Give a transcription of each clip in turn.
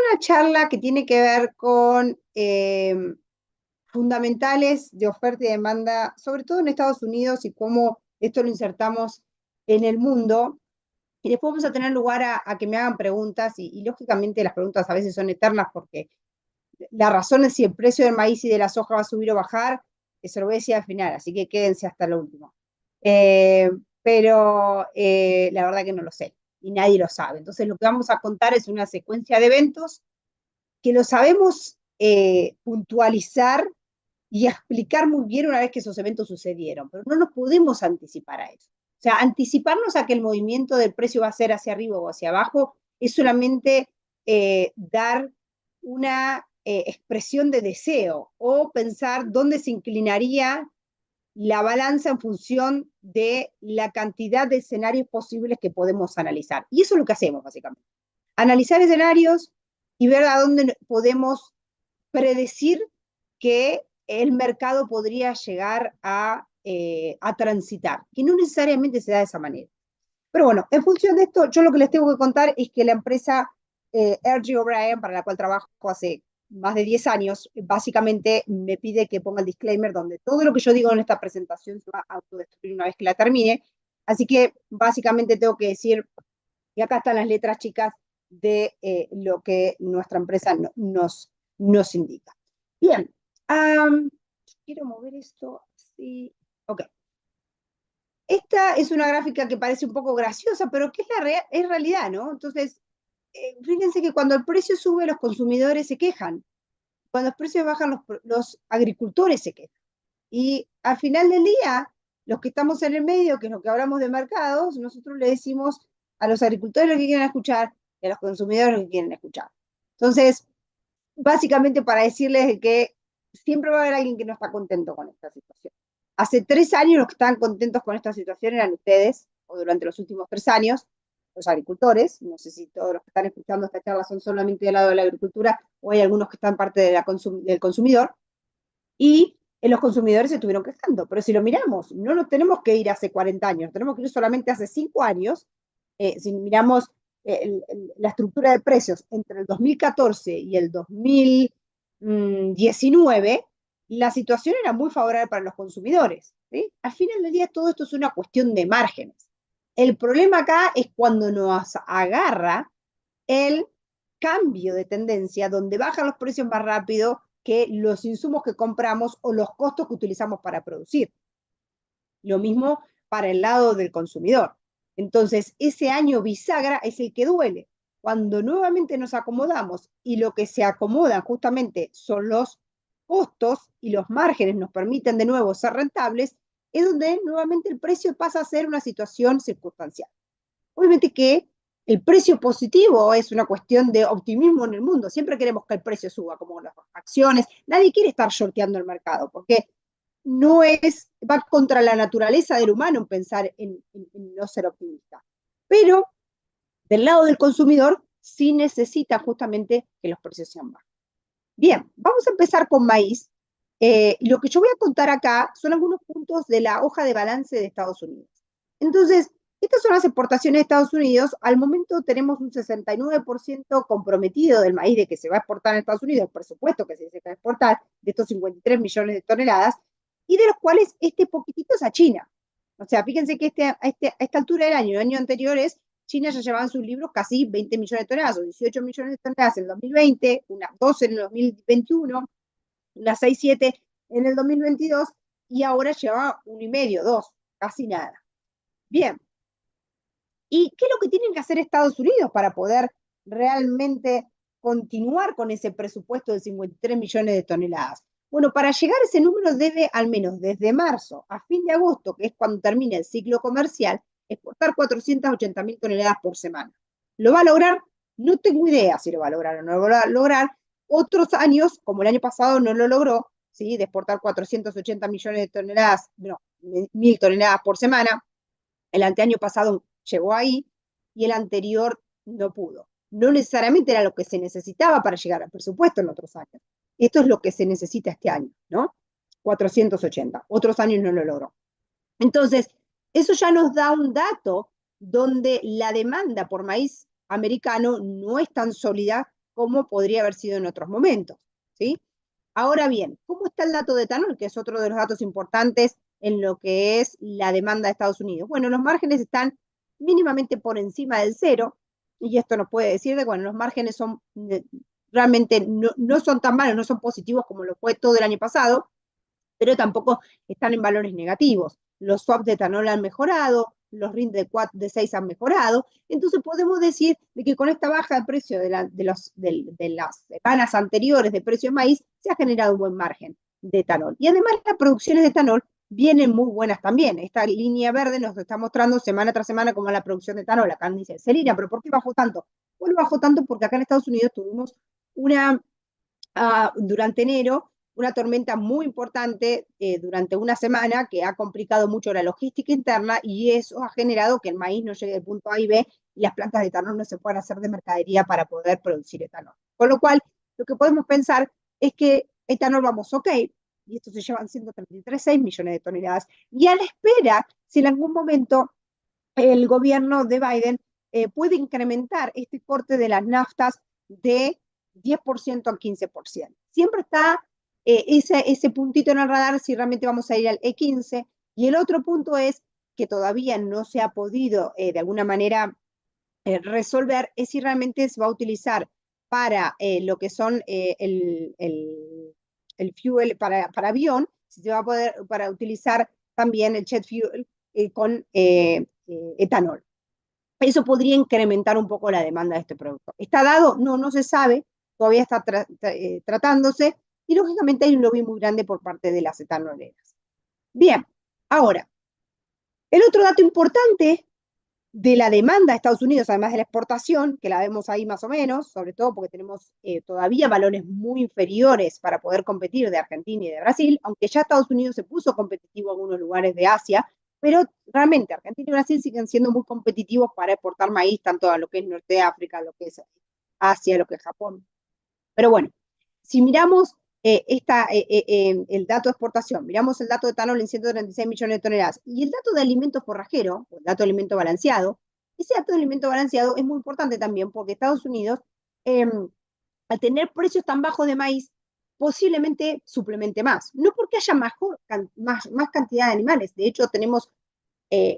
una charla que tiene que ver con fundamentales de oferta y demanda, sobre todo en Estados Unidos y cómo esto lo insertamos en el mundo. Y después vamos a tener lugar a que me hagan preguntas y lógicamente las preguntas a veces son eternas porque la razón es si el precio del maíz y de la soja va a subir o bajar, eso lo voy a decir al final, así que quédense hasta lo último. Eh, pero la verdad que no lo sé y nadie lo sabe. Entonces lo que vamos a contar es una secuencia de eventos que lo sabemos puntualizar y explicar muy bien una vez que esos eventos sucedieron, pero no nos podemos anticipar a eso. O sea, anticiparnos a que el movimiento del precio va a ser hacia arriba o hacia abajo es solamente dar una expresión de deseo o pensar dónde se inclinaría la balanza en función de la cantidad de escenarios posibles que podemos analizar. Y eso es lo que hacemos, básicamente. Analizar escenarios y ver a dónde podemos predecir que el mercado podría llegar a transitar, que no necesariamente se da de esa manera. Pero bueno, en función de esto, yo lo que les tengo que contar es que la empresa R.G. O'Brien, para la cual trabajo hace más de 10 años, básicamente me pide que ponga el disclaimer donde todo lo que yo digo en esta presentación se va a autodestruir una vez que la termine. Así que básicamente tengo que decir, y acá están las letras chicas de lo que nuestra empresa nos indica. Bien, quiero mover esto así. Ok. Esta es una gráfica que parece un poco graciosa, pero que es realidad, ¿no? Entonces, fíjense que cuando el precio sube, los consumidores se quejan. Cuando los precios bajan, los agricultores se quejan. Y al final del día, los que estamos en el medio, que es lo que hablamos de mercados, nosotros le decimos a los agricultores lo que quieren escuchar y a los consumidores lo que quieren escuchar. Entonces, básicamente para decirles que siempre va a haber alguien que no está contento con esta situación. Hace 3 años los que estaban contentos con esta situación eran ustedes, o durante los últimos 3 años, los agricultores. No sé si todos los que están escuchando esta charla son solamente del lado de la agricultura o hay algunos que están parte de del consumidor. Y los consumidores se estuvieron quejando. Pero si lo miramos, no nos tenemos que ir hace 40 años, tenemos que ir solamente hace 5 años. Si miramos la estructura de precios entre el 2014 y el 2019, la situación era muy favorable para los consumidores. ¿Sí? Al final del día todo esto es una cuestión de márgenes. El problema acá es cuando nos agarra el cambio de tendencia, donde bajan los precios más rápido que los insumos que compramos o los costos que utilizamos para producir. Lo mismo para el lado del consumidor. Entonces, ese año bisagra es el que duele. Cuando nuevamente nos acomodamos y lo que se acomoda justamente son los costos y los márgenes nos permiten de nuevo ser rentables, es donde nuevamente el precio pasa a ser una situación circunstancial. Obviamente que el precio positivo es una cuestión de optimismo en el mundo. Siempre queremos que el precio suba, como las acciones. Nadie quiere estar shorteando el mercado, porque no es, va contra la naturaleza del humano pensar en no ser optimista. Pero del lado del consumidor sí necesita justamente que los precios sean bajos. Bien, vamos a empezar con maíz. Lo que yo voy a contar acá son algunos puntos de la hoja de balance de Estados Unidos. Entonces, estas son las exportaciones de Estados Unidos. Al momento tenemos un 69% comprometido del maíz de que se va a exportar en Estados Unidos, por supuesto que se dice que va a exportar, de estos 53 millones de toneladas, y de los cuales este poquitito es a China. O sea, fíjense que a esta altura del año, el año anterior China ya llevaba en sus libros casi 20 millones de toneladas, o 18 millones de toneladas en el 2020, unas 12 en el 2021, unas 6, 7 en el 2022, y ahora lleva 1,5, 2, casi nada. Bien, ¿y qué es lo que tienen que hacer Estados Unidos para poder realmente continuar con ese presupuesto de 53 millones de toneladas? Bueno, para llegar a ese número debe, al menos desde marzo a fin de agosto, que es cuando termina el ciclo comercial, exportar 480.000 toneladas por semana. ¿Lo va a lograr? No tengo idea si lo va a lograr o no lo va a lograr. Otros años, como el año pasado, no lo logró, ¿sí? De exportar 480 millones de toneladas, no, 1.000 toneladas por semana. El anteaño pasado llegó ahí y el anterior no pudo. No necesariamente era lo que se necesitaba para llegar al presupuesto en otros años. Esto es lo que se necesita este año, ¿no? 480. Otros años no lo logró. Entonces, eso ya nos da un dato donde la demanda por maíz americano no es tan sólida como podría haber sido en otros momentos, ¿sí? Ahora bien, ¿cómo está el dato de etanol? Que es otro de los datos importantes en lo que es la demanda de Estados Unidos. Bueno, los márgenes están mínimamente por encima del cero, y esto nos puede decir de, bueno, los márgenes son realmente no son tan malos, no son positivos como lo fue todo el año pasado, pero tampoco están en valores negativos. Los swaps de etanol han mejorado, los RIN de 4, de 6 han mejorado, entonces podemos decir de que con esta baja de precio de las semanas anteriores de precio de maíz, se ha generado un buen margen de etanol. Y además las producciones de etanol vienen muy buenas también. Esta línea verde nos está mostrando semana tras semana cómo es la producción de etanol. Acá dice, Celina, ¿pero por qué bajó tanto? Bueno, bajó tanto porque acá en Estados Unidos tuvimos durante enero una tormenta muy importante durante una semana que ha complicado mucho la logística interna, y eso ha generado que el maíz no llegue de punto A y B y las plantas de etanol no se puedan hacer de mercadería para poder producir etanol. Con lo cual, lo que podemos pensar es que etanol vamos ok, y esto se llevan 133,6 millones de toneladas, y a la espera si en algún momento el gobierno de Biden puede incrementar este corte de las naftas de 10% al 15%. Siempre está ese puntito en el radar si realmente vamos a ir al E15, y el otro punto es que todavía no se ha podido de alguna manera resolver, es si realmente se va a utilizar para lo que son el fuel para avión, si se va a poder para utilizar también el jet fuel con etanol. Eso podría incrementar un poco la demanda de este producto. ¿Está dado? No, no se sabe, todavía está tratándose, y lógicamente hay un lobby muy grande por parte de las etanoleras. Bien, ahora, el otro dato importante de la demanda de Estados Unidos, además de la exportación, que la vemos ahí más o menos, sobre todo porque tenemos todavía valores muy inferiores para poder competir de Argentina y de Brasil, aunque ya Estados Unidos se puso competitivo en algunos lugares de Asia, pero realmente Argentina y Brasil siguen siendo muy competitivos para exportar maíz, tanto a lo que es Norte de África, lo que es Asia, lo que es Japón. Pero bueno, si miramos el dato de exportación, miramos el dato de etanol en 136 millones de toneladas y el dato de alimento forrajero, o el dato de alimento balanceado, ese dato de alimento balanceado es muy importante también porque Estados Unidos, al tener precios tan bajos de maíz, posiblemente suplemente más. No porque haya más cantidad de animales, de hecho tenemos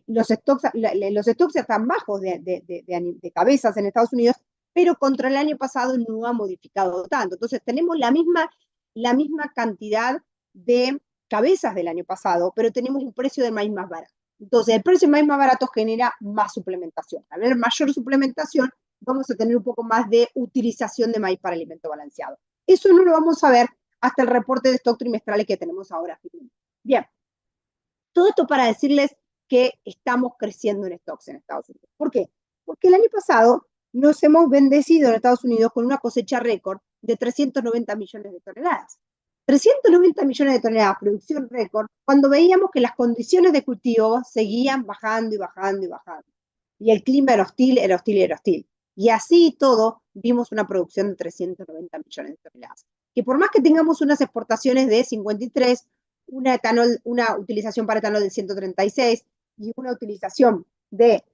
los stocks están bajos de cabezas en Estados Unidos, pero contra el año pasado no ha modificado tanto. Entonces tenemos la misma cantidad de cabezas del año pasado, pero tenemos un precio del maíz más barato. Entonces el precio del maíz más barato genera más suplementación. Al haber mayor suplementación, vamos a tener un poco más de utilización de maíz para alimento balanceado. Eso no lo vamos a ver hasta el reporte de stock trimestrales que tenemos ahora. Bien, todo esto para decirles que estamos creciendo en stocks en Estados Unidos. ¿Por qué? Porque el año pasado nos hemos bendecido en Estados Unidos con una cosecha récord de 390 millones de toneladas. 390 millones de toneladas, producción récord, cuando veíamos que las condiciones de cultivo seguían bajando y bajando y bajando. Y el clima era hostil, era hostil, era hostil. Y así y todo, vimos una producción de 390 millones de toneladas. Que por más que tengamos unas exportaciones de 53, una utilización para etanol de 136 y una utilización de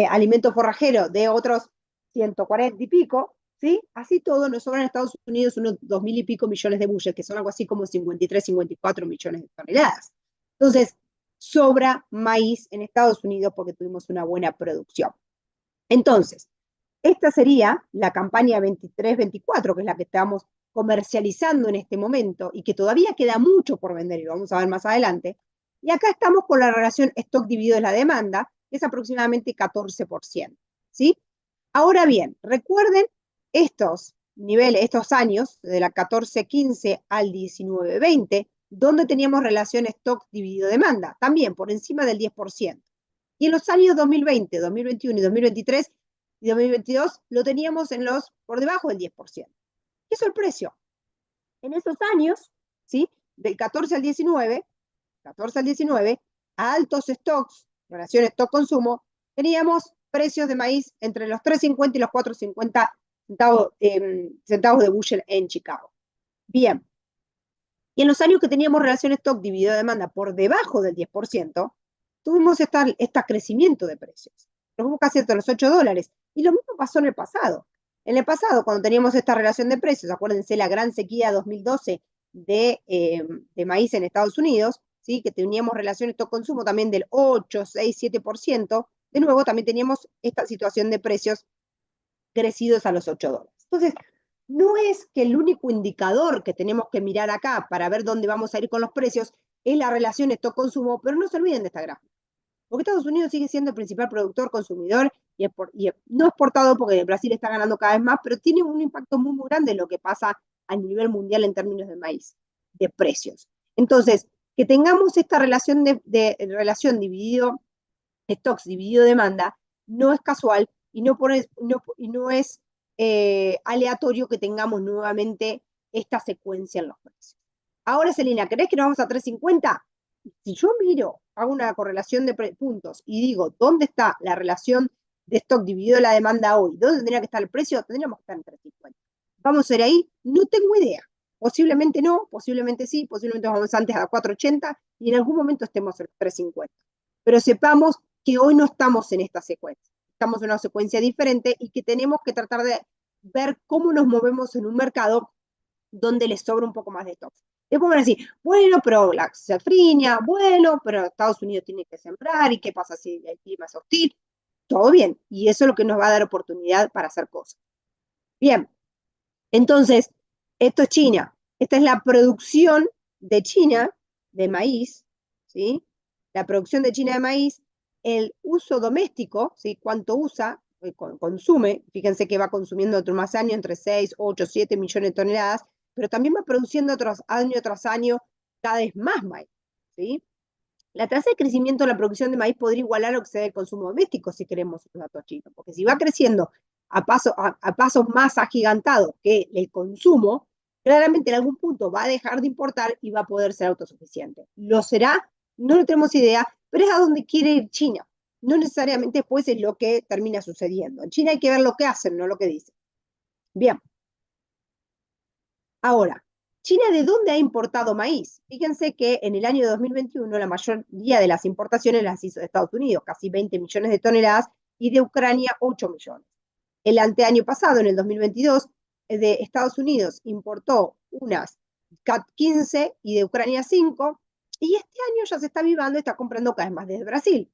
alimento forrajero de otros 140 y pico, ¿sí? Así todo nos sobran en Estados Unidos unos 2.000 y pico millones de bushel, que son algo así como 53, 54 millones de toneladas. Entonces, sobra maíz en Estados Unidos porque tuvimos una buena producción. Entonces, esta sería la campaña 23-24, que es la que estamos comercializando en este momento y que todavía queda mucho por vender y lo vamos a ver más adelante. Y acá estamos con la relación stock dividido de la demanda, que es aproximadamente 14%, ¿sí? Ahora bien, recuerden estos niveles, estos años, de la 14-15 al 19-20, donde teníamos relación stock dividido demanda, también por encima del 10%. Y en los años 2020, 2021 y 2023 y 2022 lo teníamos por debajo del 10%. ¿Qué es el precio? En esos años, ¿sí? Del 14 al 19, a altos stocks, relación stock-consumo, teníamos precios de maíz entre los 3.50 y los 4.50 centavos de bushel en Chicago. Bien. Y en los años que teníamos relación stock dividido de demanda por debajo del 10%, tuvimos este crecimiento de precios. Nos fuimos casi hasta los $8. Y lo mismo pasó en el pasado. En el pasado, cuando teníamos esta relación de precios, acuérdense la gran sequía 2012 de maíz en Estados Unidos, ¿sí? Que teníamos relación stock-consumo también del 8, 6, 7%, de nuevo también teníamos esta situación de precios crecidos a los $8. Entonces, no es que el único indicador que tenemos que mirar acá para ver dónde vamos a ir con los precios es la relación stock-consumo, pero no se olviden de esta gráfica. Porque Estados Unidos sigue siendo el principal productor, consumidor, y no exportador, porque Brasil está ganando cada vez más, pero tiene un impacto muy, muy grande en lo que pasa a nivel mundial en términos de maíz, de precios. Entonces, que tengamos esta relación de relación dividido, stocks dividido demanda, no es casual y no es aleatorio que tengamos nuevamente esta secuencia en los precios. Ahora, Celina, ¿crees que nos vamos a 350? Si yo miro, hago una correlación de puntos y digo, ¿dónde está la relación de stock dividido la demanda hoy? ¿Dónde tendría que estar el precio? Tendríamos que estar en 350. ¿Vamos a ir ahí? No tengo idea. Posiblemente no, posiblemente sí, posiblemente vamos antes a 480 y en algún momento estemos en 350. Pero sepamos que hoy no estamos en esta secuencia. Estamos en una secuencia diferente y que tenemos que tratar de ver cómo nos movemos en un mercado donde les sobra un poco más de stock. Después van a decir, bueno, pero la safrinia, bueno, pero Estados Unidos tiene que sembrar, ¿y qué pasa si el clima es hostil? Todo bien, y eso es lo que nos va a dar oportunidad para hacer cosas. Bien, entonces, esto es China. Esta es la producción de China de maíz, ¿sí? La producción de China de maíz, el uso doméstico, ¿sí? ¿Cuánto usa? Consume, fíjense que va consumiendo otro más año entre 6, 8, 7 millones de toneladas, pero también va produciendo año tras año cada vez más maíz, ¿sí? La tasa de crecimiento de la producción de maíz podría igualar o exceder el consumo doméstico si queremos los datos chinos, porque si va creciendo a pasos más agigantados que el consumo, claramente en algún punto va a dejar de importar y va a poder ser autosuficiente. ¿Lo será? No lo tenemos idea, pero es a donde quiere ir China. No necesariamente después es lo que termina sucediendo. En China hay que ver lo que hacen, no lo que dicen. Bien. Ahora, ¿China de dónde ha importado maíz? Fíjense que en el año 2021 la mayoría de las importaciones las hizo de Estados Unidos, casi 20 millones de toneladas, y de Ucrania 8 millones. El anteaño pasado, en el 2022, de Estados Unidos importó unas 15 y de Ucrania 5, y este año ya se está avivando, está comprando cada vez más desde Brasil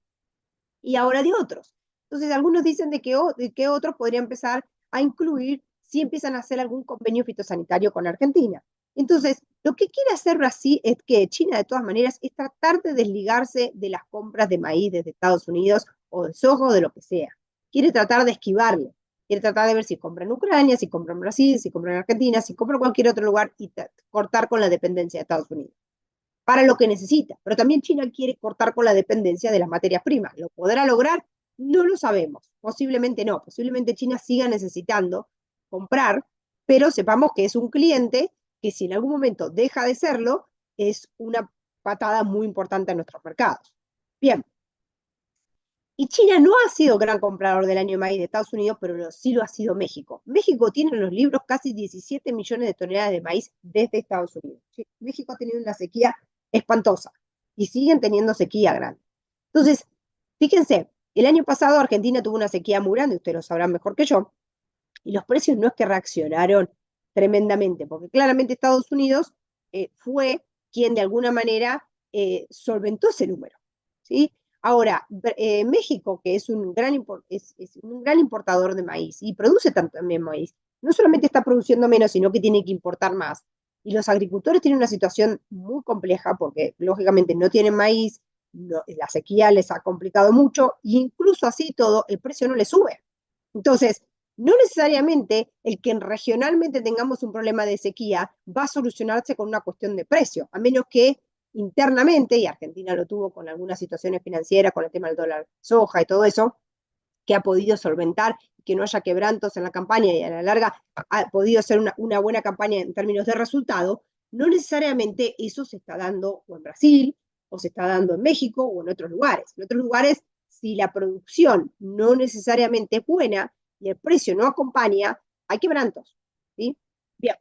y ahora de otros. Entonces, algunos dicen de que otros podrían empezar a incluir si empiezan a hacer algún convenio fitosanitario con Argentina. Entonces, lo que quiere hacer Brasil es que China, de todas maneras, es tratar de desligarse de las compras de maíz desde Estados Unidos o de soja o de lo que sea. Quiere tratar de esquivarle. Quiere tratar de ver si compra en Ucrania, si compra en Brasil, si compra en Argentina, si compra en cualquier otro lugar y cortar con la dependencia de Estados Unidos para lo que necesita. Pero también China quiere cortar con la dependencia de las materias primas. ¿Lo podrá lograr? No lo sabemos. Posiblemente no. Posiblemente China siga necesitando comprar, pero sepamos que es un cliente que si en algún momento deja de serlo, es una patada muy importante a nuestros mercados. Bien. Y China no ha sido gran comprador del año de maíz de Estados Unidos, pero sí lo ha sido México. México tiene en los libros casi 17 millones de toneladas de maíz desde Estados Unidos. ¿Sí? México ha tenido una sequía espantosa y siguen teniendo sequía grande. Entonces, fíjense, el año pasado Argentina tuvo una sequía muy grande, ustedes lo sabrán mejor que yo, y los precios no es que reaccionaron tremendamente, porque claramente Estados Unidos fue quien de alguna manera solventó ese número, ¿sí? Ahora, México, que es un gran importador de maíz y produce también maíz, no solamente está produciendo menos, sino que tiene que importar más. Y los agricultores tienen una situación muy compleja porque, lógicamente, no tienen maíz, la sequía les ha complicado mucho, e incluso así todo, el precio no les sube. Entonces, no necesariamente el que regionalmente tengamos un problema de sequía va a solucionarse con una cuestión de precio, a menos que internamente, y Argentina lo tuvo con algunas situaciones financieras, con el tema del dólar soja y todo eso, que ha podido solventar, que no haya quebrantos en la campaña y a la larga ha podido ser una buena campaña en términos de resultado, no necesariamente eso se está dando o en Brasil, o se está dando en México, o en otros lugares. En otros lugares, si la producción no necesariamente es buena y el precio no acompaña, hay quebrantos. ¿Sí? Bien.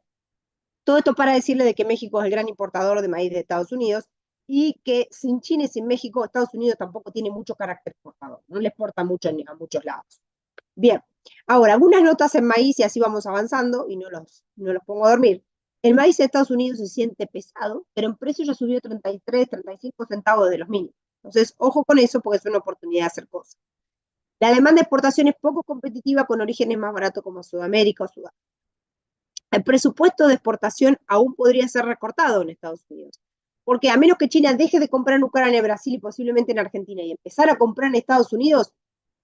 Todo esto para decirle de que México es el gran importador de maíz de Estados Unidos y que sin China y sin México, Estados Unidos tampoco tiene mucho carácter exportador, no le exporta mucho a muchos lados. Bien, Ahora, algunas notas en maíz, y así vamos avanzando, y no los pongo a dormir. El maíz de Estados Unidos se siente pesado, pero en precio ya subió 33, 35 centavos de los mínimos. Entonces, ojo con eso, porque es una oportunidad de hacer cosas. La demanda de exportación es poco competitiva con orígenes más baratos como Sudamérica o Sudáfrica. El presupuesto de exportación aún podría ser recortado en Estados Unidos, porque a menos que China deje de comprar en Ucrania, Brasil y posiblemente en Argentina y empezar a comprar en Estados Unidos,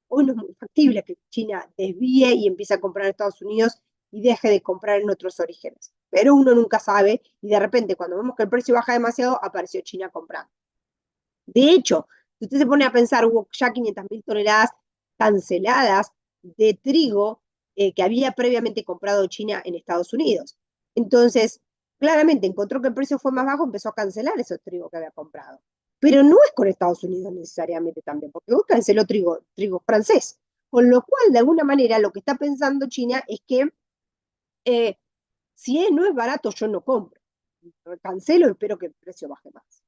hoy no es muy factible que China desvíe y empiece a comprar en Estados Unidos y deje de comprar en otros orígenes. Pero uno nunca sabe y de repente cuando vemos que el precio baja demasiado, apareció China comprando. De hecho, si usted se pone a pensar, hubo ya 500.000 toneladas canceladas de trigo que había previamente comprado China en Estados Unidos. Entonces, claramente encontró que el precio fue más bajo, empezó a cancelar esos trigo que había comprado. Pero no es con Estados Unidos necesariamente también, porque canceló trigo francés. Con lo cual, de alguna manera, lo que está pensando China es que si no es barato, yo no compro. Cancelo y espero que el precio baje más.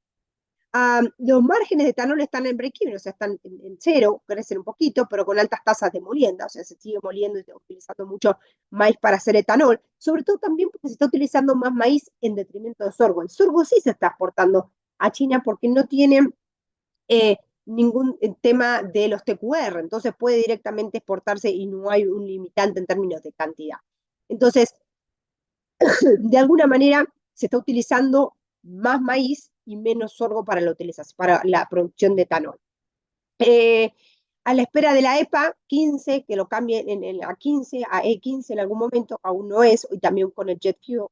Los márgenes de etanol están en break-even, o sea, están en cero, crecen un poquito, pero con altas tasas de molienda, o sea, se sigue moliendo y se está utilizando mucho maíz para hacer etanol, sobre todo también porque se está utilizando más maíz en detrimento de sorgo. El sorgo sí se está exportando a China porque no tiene ningún tema de los TQR, entonces puede directamente exportarse y no hay un limitante en términos de cantidad. Entonces, de alguna manera se está utilizando más maíz y menos sorgo para la producción de etanol. A la espera de la EPA 15, que lo cambien a 15, a E15 en algún momento, aún no es, y también con el jet fuel.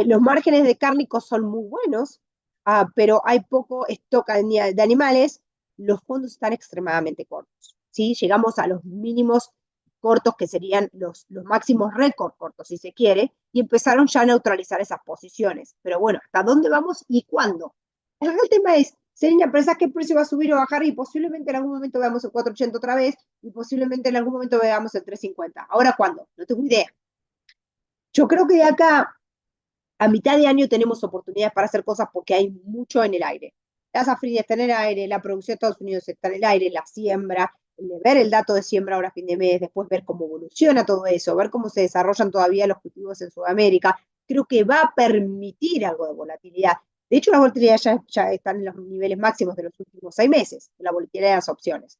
Los márgenes de cárnicos son muy buenos, pero hay poco stock de animales, los fondos están extremadamente cortos. ¿Sí? Llegamos a los mínimos cortos, que serían los máximos récord cortos, si se quiere, y empezaron ya a neutralizar esas posiciones. Pero bueno, ¿hasta dónde vamos y cuándo? El tema es, ser una empresa, ¿qué precio va a subir o bajar? Y posiblemente en algún momento veamos el 480 otra vez, y posiblemente en algún momento veamos el 350. ¿Ahora cuándo? No tengo idea. Yo creo que de acá a mitad de año tenemos oportunidades para hacer cosas porque hay mucho en el aire. La safrina está en el aire, la producción de Estados Unidos está en el aire, la siembra, ver el dato de siembra ahora a fin de mes, después ver cómo evoluciona todo eso, ver cómo se desarrollan todavía los cultivos en Sudamérica, creo que va a permitir algo de volatilidad. De hecho, la volatilidad ya están en los niveles máximos de los últimos 6 meses, la volatilidad de las opciones.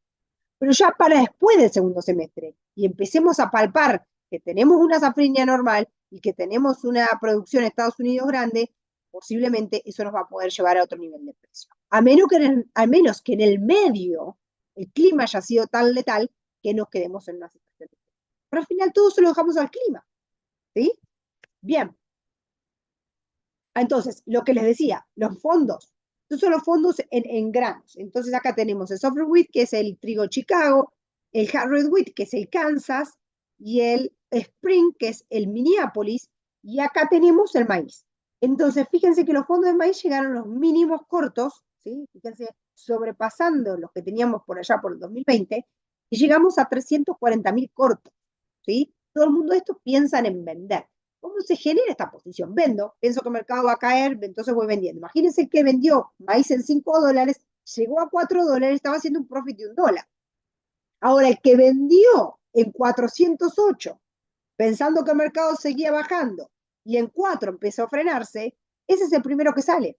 Pero ya para después del segundo semestre y empecemos a palpar que tenemos una safrinha normal y que tenemos una producción en Estados Unidos grande, posiblemente eso nos va a poder llevar a otro nivel de precio. A menos que en el medio el clima haya sido tan letal que nos quedemos en una situación. Pero al final todo se lo dejamos al clima. ¿Sí? Bien. Entonces, lo que les decía, los fondos. Estos son los fondos en granos. Entonces, acá tenemos el Software Wheat, que es el trigo Chicago, el Hard Red Wheat, que es el Kansas, y el Spring, que es el Minneapolis, y acá tenemos el maíz. Entonces, fíjense que los fondos de maíz llegaron a los mínimos cortos, ¿sí? Fíjense, sobrepasando los que teníamos por allá por el 2020, y llegamos a 340.000 cortos, ¿sí? Todo el mundo de estos piensan en vender. ¿Cómo se genera esta posición? Vendo, pienso que el mercado va a caer, entonces voy vendiendo. Imagínense que vendió maíz en $5, llegó a $4, estaba haciendo un profit de $1. Ahora, el que vendió en 408, pensando que el mercado seguía bajando, y en 4 empezó a frenarse, ese es el primero que sale.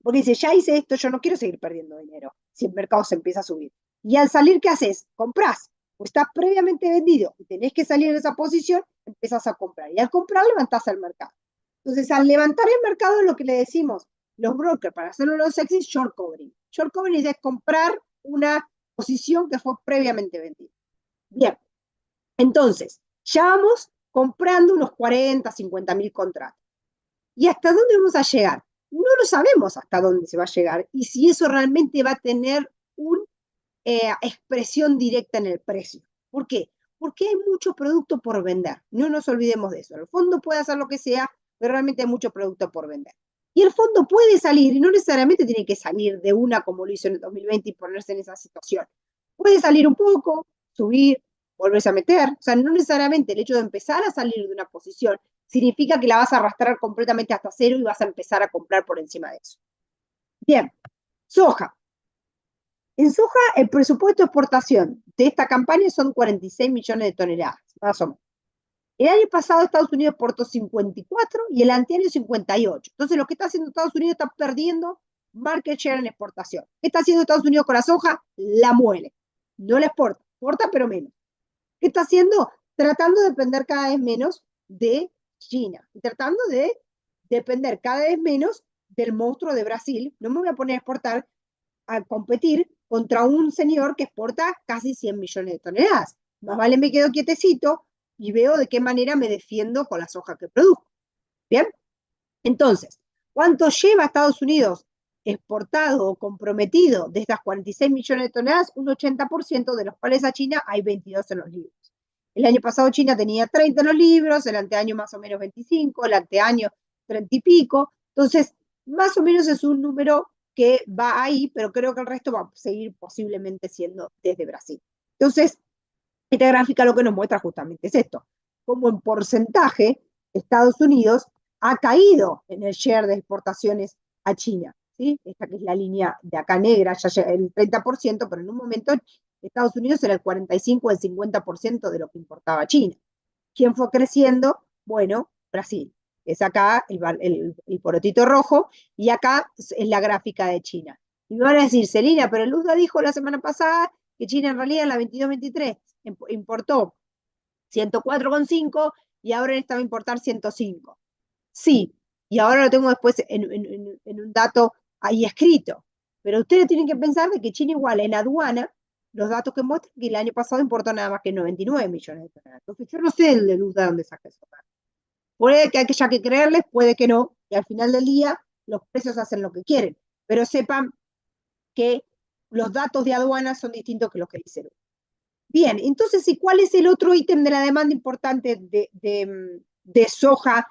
Porque dice, ya hice esto, yo no quiero seguir perdiendo dinero si el mercado se empieza a subir. Y al salir, ¿qué haces? Comprás. O estás previamente vendido y tenés que salir de esa posición, empezás a comprar. Y al comprar, levantás el mercado. Entonces, al levantar el mercado, lo que le decimos los brokers para hacerlo los sexy, short covering. Short covering es comprar una posición que fue previamente vendida. Bien, entonces, ya vamos comprando unos 40.000, 50.000 contratos. ¿Y hasta dónde vamos a llegar? No lo sabemos hasta dónde se va a llegar y si eso realmente va a tener una expresión directa en el precio. ¿Por qué? Porque hay mucho producto por vender. No nos olvidemos de eso. El fondo puede hacer lo que sea, pero realmente hay mucho producto por vender. Y el fondo puede salir, y no necesariamente tiene que salir de una como lo hizo en el 2020 y ponerse en esa situación. Puede salir un poco, subir, volverse a meter. O sea, no necesariamente el hecho de empezar a salir de una posición significa que la vas a arrastrar completamente hasta cero y vas a empezar a comprar por encima de eso. Bien, soja. En soja, el presupuesto de exportación de esta campaña son 46 millones de toneladas, más o menos. El año pasado Estados Unidos exportó 54 y el anteaño 58. Entonces lo que está haciendo Estados Unidos está perdiendo market share en exportación. ¿Qué está haciendo Estados Unidos con la soja? La muele. No la exporta, exporta pero menos. ¿Qué está haciendo? Tratando de depender cada vez menos de China y tratando de depender cada vez menos del monstruo de Brasil. No me voy a poner a exportar, a competir contra un señor que exporta casi 100 millones de toneladas. Más vale me quedo quietecito y veo de qué manera me defiendo con la soja que produzco. ¿Bien? Entonces, ¿cuánto lleva Estados Unidos exportado o comprometido de estas 46 millones de toneladas? Un 80%, de los cuales a China hay 22 en los libros. El año pasado China tenía 30 en los libros, el anteaño más o menos 25, el anteaño 30 y pico. Entonces, más o menos es un número que va ahí, pero creo que el resto va a seguir posiblemente siendo desde Brasil. Entonces, esta gráfica lo que nos muestra justamente es esto, como en porcentaje Estados Unidos ha caído en el share de exportaciones a China, ¿sí? Esta que es la línea de acá negra, ya llega el 30%, pero en un momento Estados Unidos era el 45 o el 50% de lo que importaba China. ¿Quién fue creciendo? Bueno, Brasil. Es acá el porotito rojo y acá es la gráfica de China. Y me van a decir, Celina, pero Luzda dijo la semana pasada que China en realidad en la 22-23 importó 104,5 y ahora necesitaba importar 105. Sí, y ahora lo tengo después en un dato ahí escrito. Pero ustedes tienen que pensar de que China igual en aduana, los datos que muestran que el año pasado importó nada más que 99 millones de toneladas. Entonces yo no sé el de luz de dónde saca eso. Puede que haya que creerles, puede que no, y al final del día los precios hacen lo que quieren. Pero sepan que los datos de aduana son distintos que los que dicen. Bien, entonces, ¿y cuál es el otro ítem de la demanda importante de soja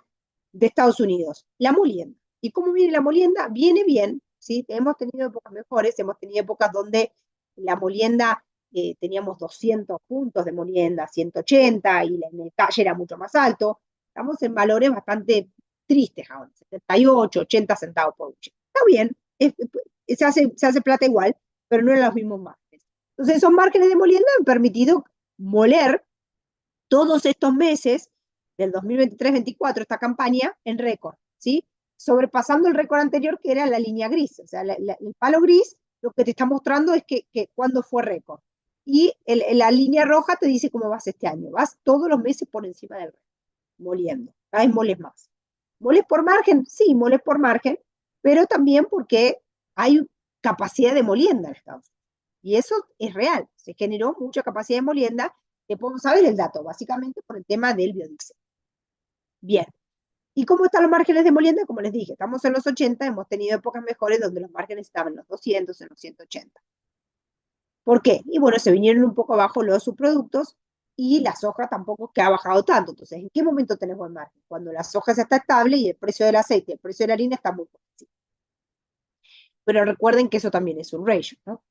de Estados Unidos? La molienda. ¿Y cómo viene la molienda? Viene bien, ¿sí? Hemos tenido épocas mejores, hemos tenido épocas donde la molienda teníamos 200 puntos de molienda, 180, y en el calle era mucho más alto. Estamos en valores bastante tristes ahora, 78, 80 centavos por bushel. Está bien, se hace plata igual, pero no en los mismos márgenes. Entonces, esos márgenes de molienda han permitido moler todos estos meses del 2023-24, esta campaña, en récord, ¿sí? Sobrepasando el récord anterior, que era la línea gris. O sea, el palo gris lo que te está mostrando es que cuándo fue récord. Y la línea roja te dice cómo vas este año. Vas todos los meses por encima del récord, moliendo. Cada vez moles más. ¿Moles por margen? Sí, moles por margen, pero también porque hay capacidad de molienda en Estados Unidos. Y eso es real. Se generó mucha capacidad de molienda, que podemos saber el dato, básicamente por el tema del biodiesel. Bien. ¿Y cómo están los márgenes de molienda? Como les dije, estamos en los 80, hemos tenido épocas mejores donde los márgenes estaban en los 200, en los 180. ¿Por qué? Y bueno, se vinieron un poco abajo los subproductos y la soja tampoco que ha bajado tanto. Entonces, ¿en qué momento tenés buen margen? Cuando la soja está estable y el precio del aceite, el precio de la harina está muy por encima. Pero recuerden que eso también es un ratio, ¿no?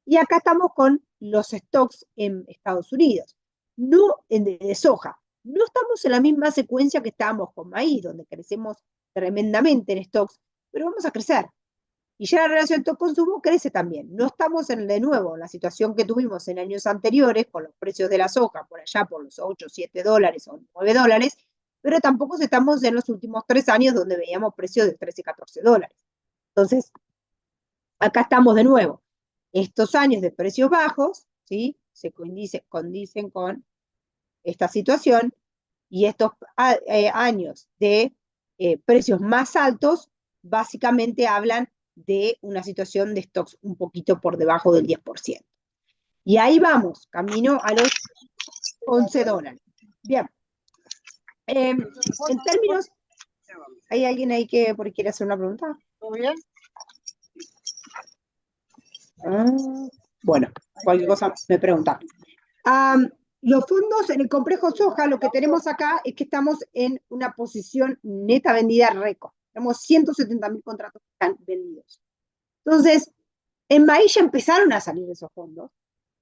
Y acá estamos con los stocks en Estados Unidos, no de soja. No estamos en la misma secuencia que estábamos con maíz, donde crecemos tremendamente en stocks, pero vamos a crecer. Y ya la relación stock-consumo crece también. No estamos de nuevo en la situación que tuvimos en años anteriores, con los precios de la soja por allá por los 8, 7 dólares o 9 dólares, pero tampoco estamos en los últimos 3 años donde veíamos precios de 13, 14 dólares. Entonces, acá estamos de nuevo. Estos años de precios bajos, ¿sí? Se condicen con esta situación, y estos años de precios más altos básicamente hablan de una situación de stocks un poquito por debajo del 10%. Y ahí vamos, camino a los 11 dólares. Bien. En términos, ¿hay alguien ahí que quiere hacer una pregunta? ¿Todo bien? Bueno, cualquier cosa me pregunta. Los fondos en el complejo soja, lo que tenemos acá es que estamos en una posición neta vendida récord. Tenemos 170.000 contratos que están vendidos. Entonces, en maíz ya empezaron a salir esos fondos,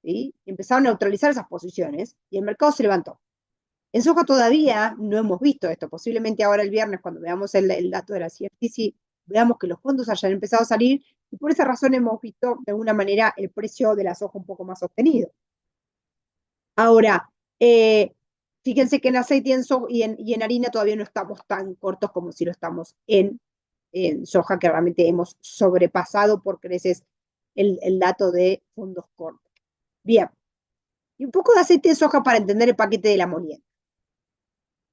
¿sí? Empezaron a neutralizar esas posiciones y el mercado se levantó. En soja todavía no hemos visto esto. Posiblemente ahora el viernes, cuando veamos el dato de la CFTC, veamos que los fondos hayan empezado a salir y por esa razón hemos visto de alguna manera el precio de la soja un poco más sostenido. Ahora, fíjense que en aceite y en harina todavía no estamos tan cortos como si lo estamos en soja, que realmente hemos sobrepasado por creces el dato de fondos cortos. Bien, y un poco de aceite de soja para entender el paquete de la molienda.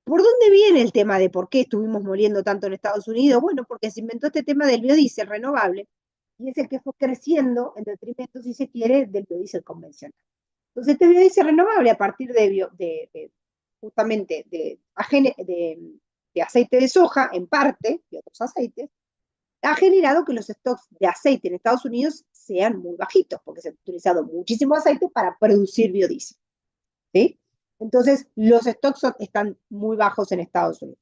¿Por dónde viene el tema de por qué estuvimos moliendo tanto en Estados Unidos? Bueno, porque se inventó este tema del biodiesel renovable y es el que fue creciendo en detrimento, si se quiere, del biodiesel convencional. Entonces, este biodiesel renovable a partir justamente de aceite de soja, en parte, y otros aceites, ha generado que los stocks de aceite en Estados Unidos sean muy bajitos, porque se ha utilizado muchísimo aceite para producir biodiesel. ¿Sí? Entonces, los stocks están muy bajos en Estados Unidos.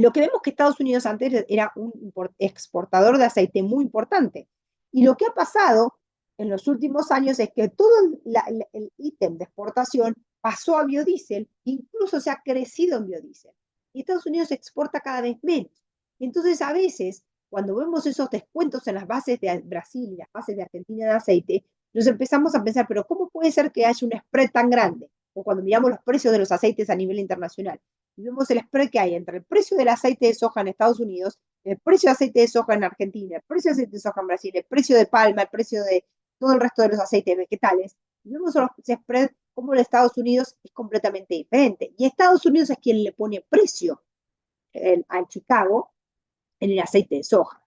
Lo que vemos que Estados Unidos antes era un exportador de aceite muy importante. Y lo que ha pasado en los últimos años es que todo el ítem de exportación pasó a biodiesel, incluso se ha crecido en biodiesel. Y Estados Unidos exporta cada vez menos. Y entonces, a veces, cuando vemos esos descuentos en las bases de Brasil y las bases de Argentina de aceite, nos empezamos a pensar, pero ¿cómo puede ser que haya un spread tan grande? O cuando miramos los precios de los aceites a nivel internacional y vemos el spread que hay entre el precio del aceite de soja en Estados Unidos, el precio de aceite de soja en Argentina, el precio de aceite de soja en Brasil, el precio de palma, el precio de todo el resto de los aceites vegetales, y vemos ese spread como en Estados Unidos es completamente diferente. Y Estados Unidos es quien le pone precio al Chicago en el aceite de soja.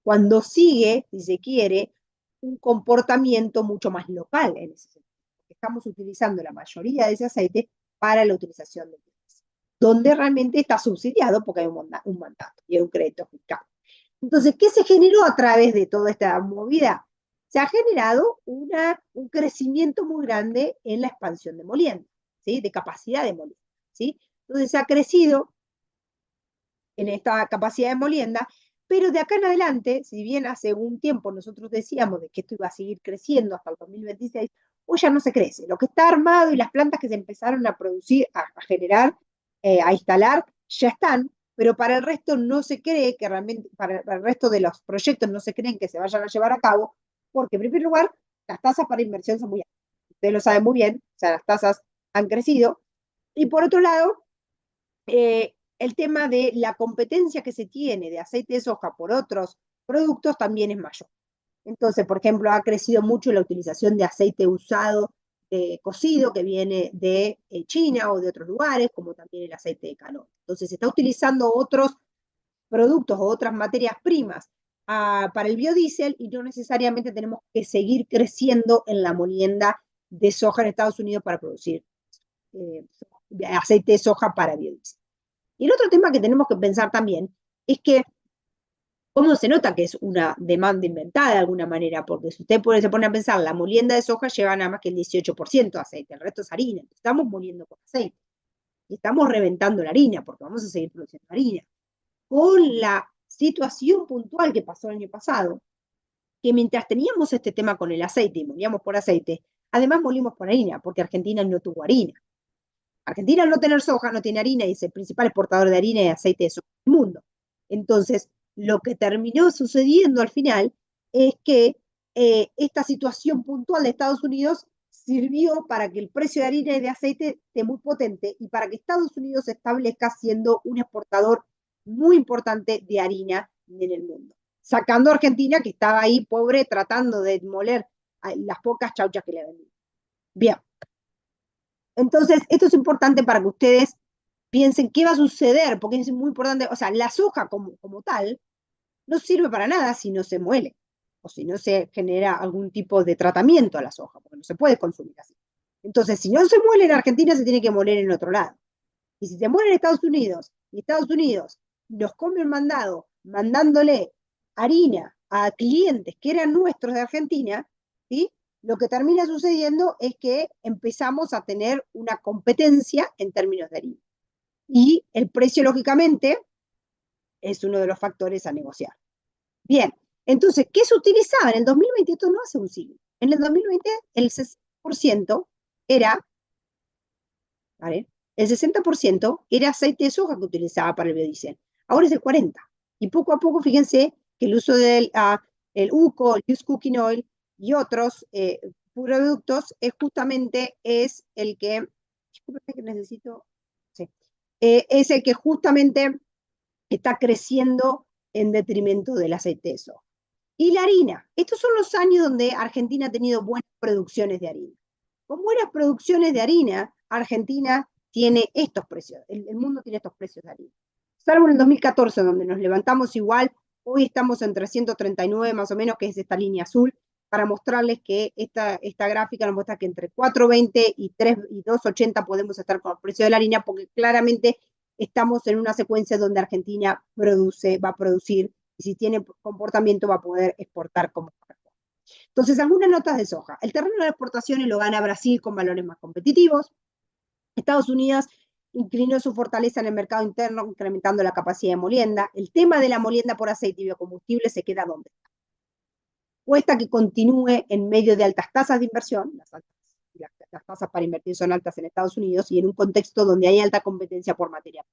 Cuando sigue, si se quiere, un comportamiento mucho más local en ese sentido. Porque estamos utilizando la mayoría de ese aceite para la utilización de donde realmente está subsidiado porque hay un mandato y hay un crédito fiscal. Entonces, ¿qué se generó a través de toda esta movida? Se ha generado un crecimiento muy grande en la expansión de molienda, ¿sí? De capacidad de molienda, ¿sí? Entonces, se ha crecido en esta capacidad de molienda, pero de acá en adelante, si bien hace un tiempo nosotros decíamos de que esto iba a seguir creciendo hasta el 2026, hoy ya no se crece. Lo que está armado y las plantas que se empezaron a producir, a generar, a instalar, ya están, pero para el resto no se cree que realmente, para el resto de los proyectos no se creen que se vayan a llevar a cabo, porque en primer lugar, las tasas para inversión son muy altas. Ustedes lo saben muy bien, o sea, las tasas han crecido. Y por otro lado, el tema de la competencia que se tiene de aceite de soja por otros productos también es mayor. Entonces, por ejemplo, ha crecido mucho la utilización de aceite usado cocido que viene de China o de otros lugares, como también el aceite de canola. Entonces, se está utilizando otros productos o otras materias primas para el biodiesel y no necesariamente tenemos que seguir creciendo en la molienda de soja en Estados Unidos para producir eh, aceite de soja para biodiesel. Y el otro tema que tenemos que pensar también es que cómo se nota que es una demanda inventada de alguna manera, porque si usted se pone a pensar, la molienda de soja lleva nada más que el 18% de aceite, el resto es harina, estamos moliendo con aceite y estamos reventando la harina porque vamos a seguir produciendo harina. Con la situación puntual que pasó el año pasado, que mientras teníamos este tema con el aceite y molíamos por aceite, además molimos por harina, porque Argentina no tuvo harina. Argentina al no tener soja no tiene harina y es el principal exportador de harina y aceite de soja del mundo. Entonces, lo que terminó sucediendo al final es que esta situación puntual de Estados Unidos sirvió para que el precio de harina y de aceite esté muy potente y para que Estados Unidos se establezca siendo un exportador muy importante de harina en el mundo. Sacando a Argentina, que estaba ahí pobre tratando de moler las pocas chauchas que le vendían. Bien. Entonces, esto es importante para que ustedes piensen qué va a suceder, porque es muy importante, o sea, la soja como tal no sirve para nada si no se muele o si no se genera algún tipo de tratamiento a la soja, porque no se puede consumir así. Entonces, si no se muele en Argentina, se tiene que moler en otro lado. Y si se muere en Estados Unidos, y Estados Unidos nos come un mandado mandándole harina a clientes que eran nuestros de Argentina, ¿sí? Lo que termina sucediendo es que empezamos a tener una competencia en términos de harina. Y el precio, lógicamente, es uno de los factores a negociar. Bien, entonces, ¿qué se utilizaba en el 2020? Esto no hace un siglo. En el 2020, el 60% era, ¿vale? El 60% era aceite de soja que utilizaba para el biodiesel. Ahora es el 40%. Y poco a poco, fíjense que el uso el UCO, el Used Cooking Oil y otros productos, justamente es el que, discúlpeme que necesito, sí, es el que justamente está creciendo en detrimento del aceite de soja. Y la harina. Estos son los años donde Argentina ha tenido buenas producciones de harina. Con buenas producciones de harina, Argentina tiene estos precios. El mundo tiene estos precios de harina. Salvo en el 2014, donde nos levantamos igual, hoy estamos en 339 más o menos, que es esta línea azul, para mostrarles que esta gráfica nos muestra que entre 4.20 y 2.80 podemos estar con el precio de la harina, porque claramente estamos en una secuencia donde Argentina va a producir, y si tiene comportamiento va a poder exportar como corresponde. Entonces, algunas notas de soja. El terreno de exportaciones lo gana Brasil con valores más competitivos. Estados Unidos inclinó su fortaleza en el mercado interno, incrementando la capacidad de molienda. El tema de la molienda por aceite y biocombustible se queda donde está. Cuesta que continúe en medio de altas tasas de inversión, las tasas para invertir son altas en Estados Unidos, y en un contexto donde hay alta competencia por materia.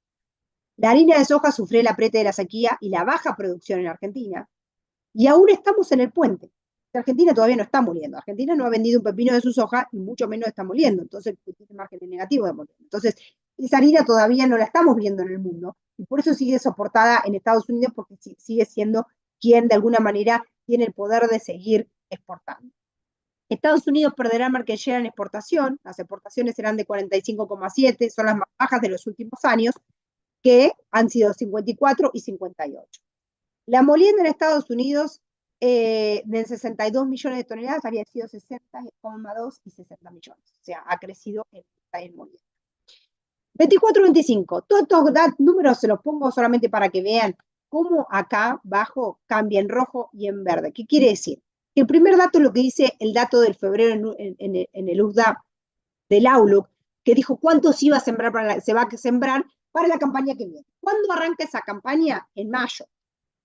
La harina de soja sufrió el apriete de la sequía y la baja producción en Argentina, y aún estamos en el puente. Argentina todavía no está moliendo. Argentina no ha vendido un pepino de su soja y mucho menos está moliendo. Entonces, tiene márgenes negativos de moliendo. Entonces, esa harina todavía no la estamos viendo en el mundo y por eso sigue soportada en Estados Unidos, porque sigue siendo quien de alguna manera tiene el poder de seguir exportando. Estados Unidos perderá market share en exportación. Las exportaciones serán de 45,7, son las más bajas de los últimos años, que han sido 54 y 58. La molienda en Estados Unidos de 62 millones de toneladas había sido 60,2 y 60 millones. O sea, ha crecido en molienda. 24-25. Todos estos números se los pongo solamente para que vean cómo acá abajo cambia en rojo y en verde. ¿Qué quiere decir? El primer dato es lo que dice el dato del febrero en el USDA del Outlook, que dijo cuánto se iba a sembrar se va a sembrar para la campaña que viene. ¿Cuándo arranca esa campaña? En mayo.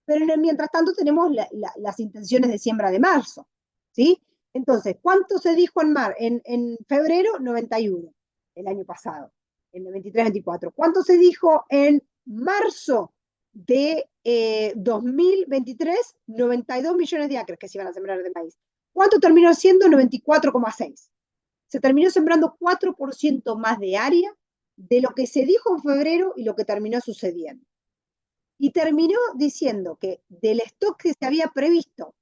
Pero mientras tanto tenemos las intenciones de siembra de marzo, ¿sí? Entonces, ¿cuánto se dijo en febrero? 91, el año pasado, en el 23-24. ¿Cuánto se dijo en marzo de 2023? 92 millones de acres que se iban a sembrar de maíz. ¿Cuánto terminó siendo? 94,6. Se terminó sembrando 4% más de área de lo que se dijo en febrero y lo que terminó sucediendo. Y terminó diciendo que del stock que se había previsto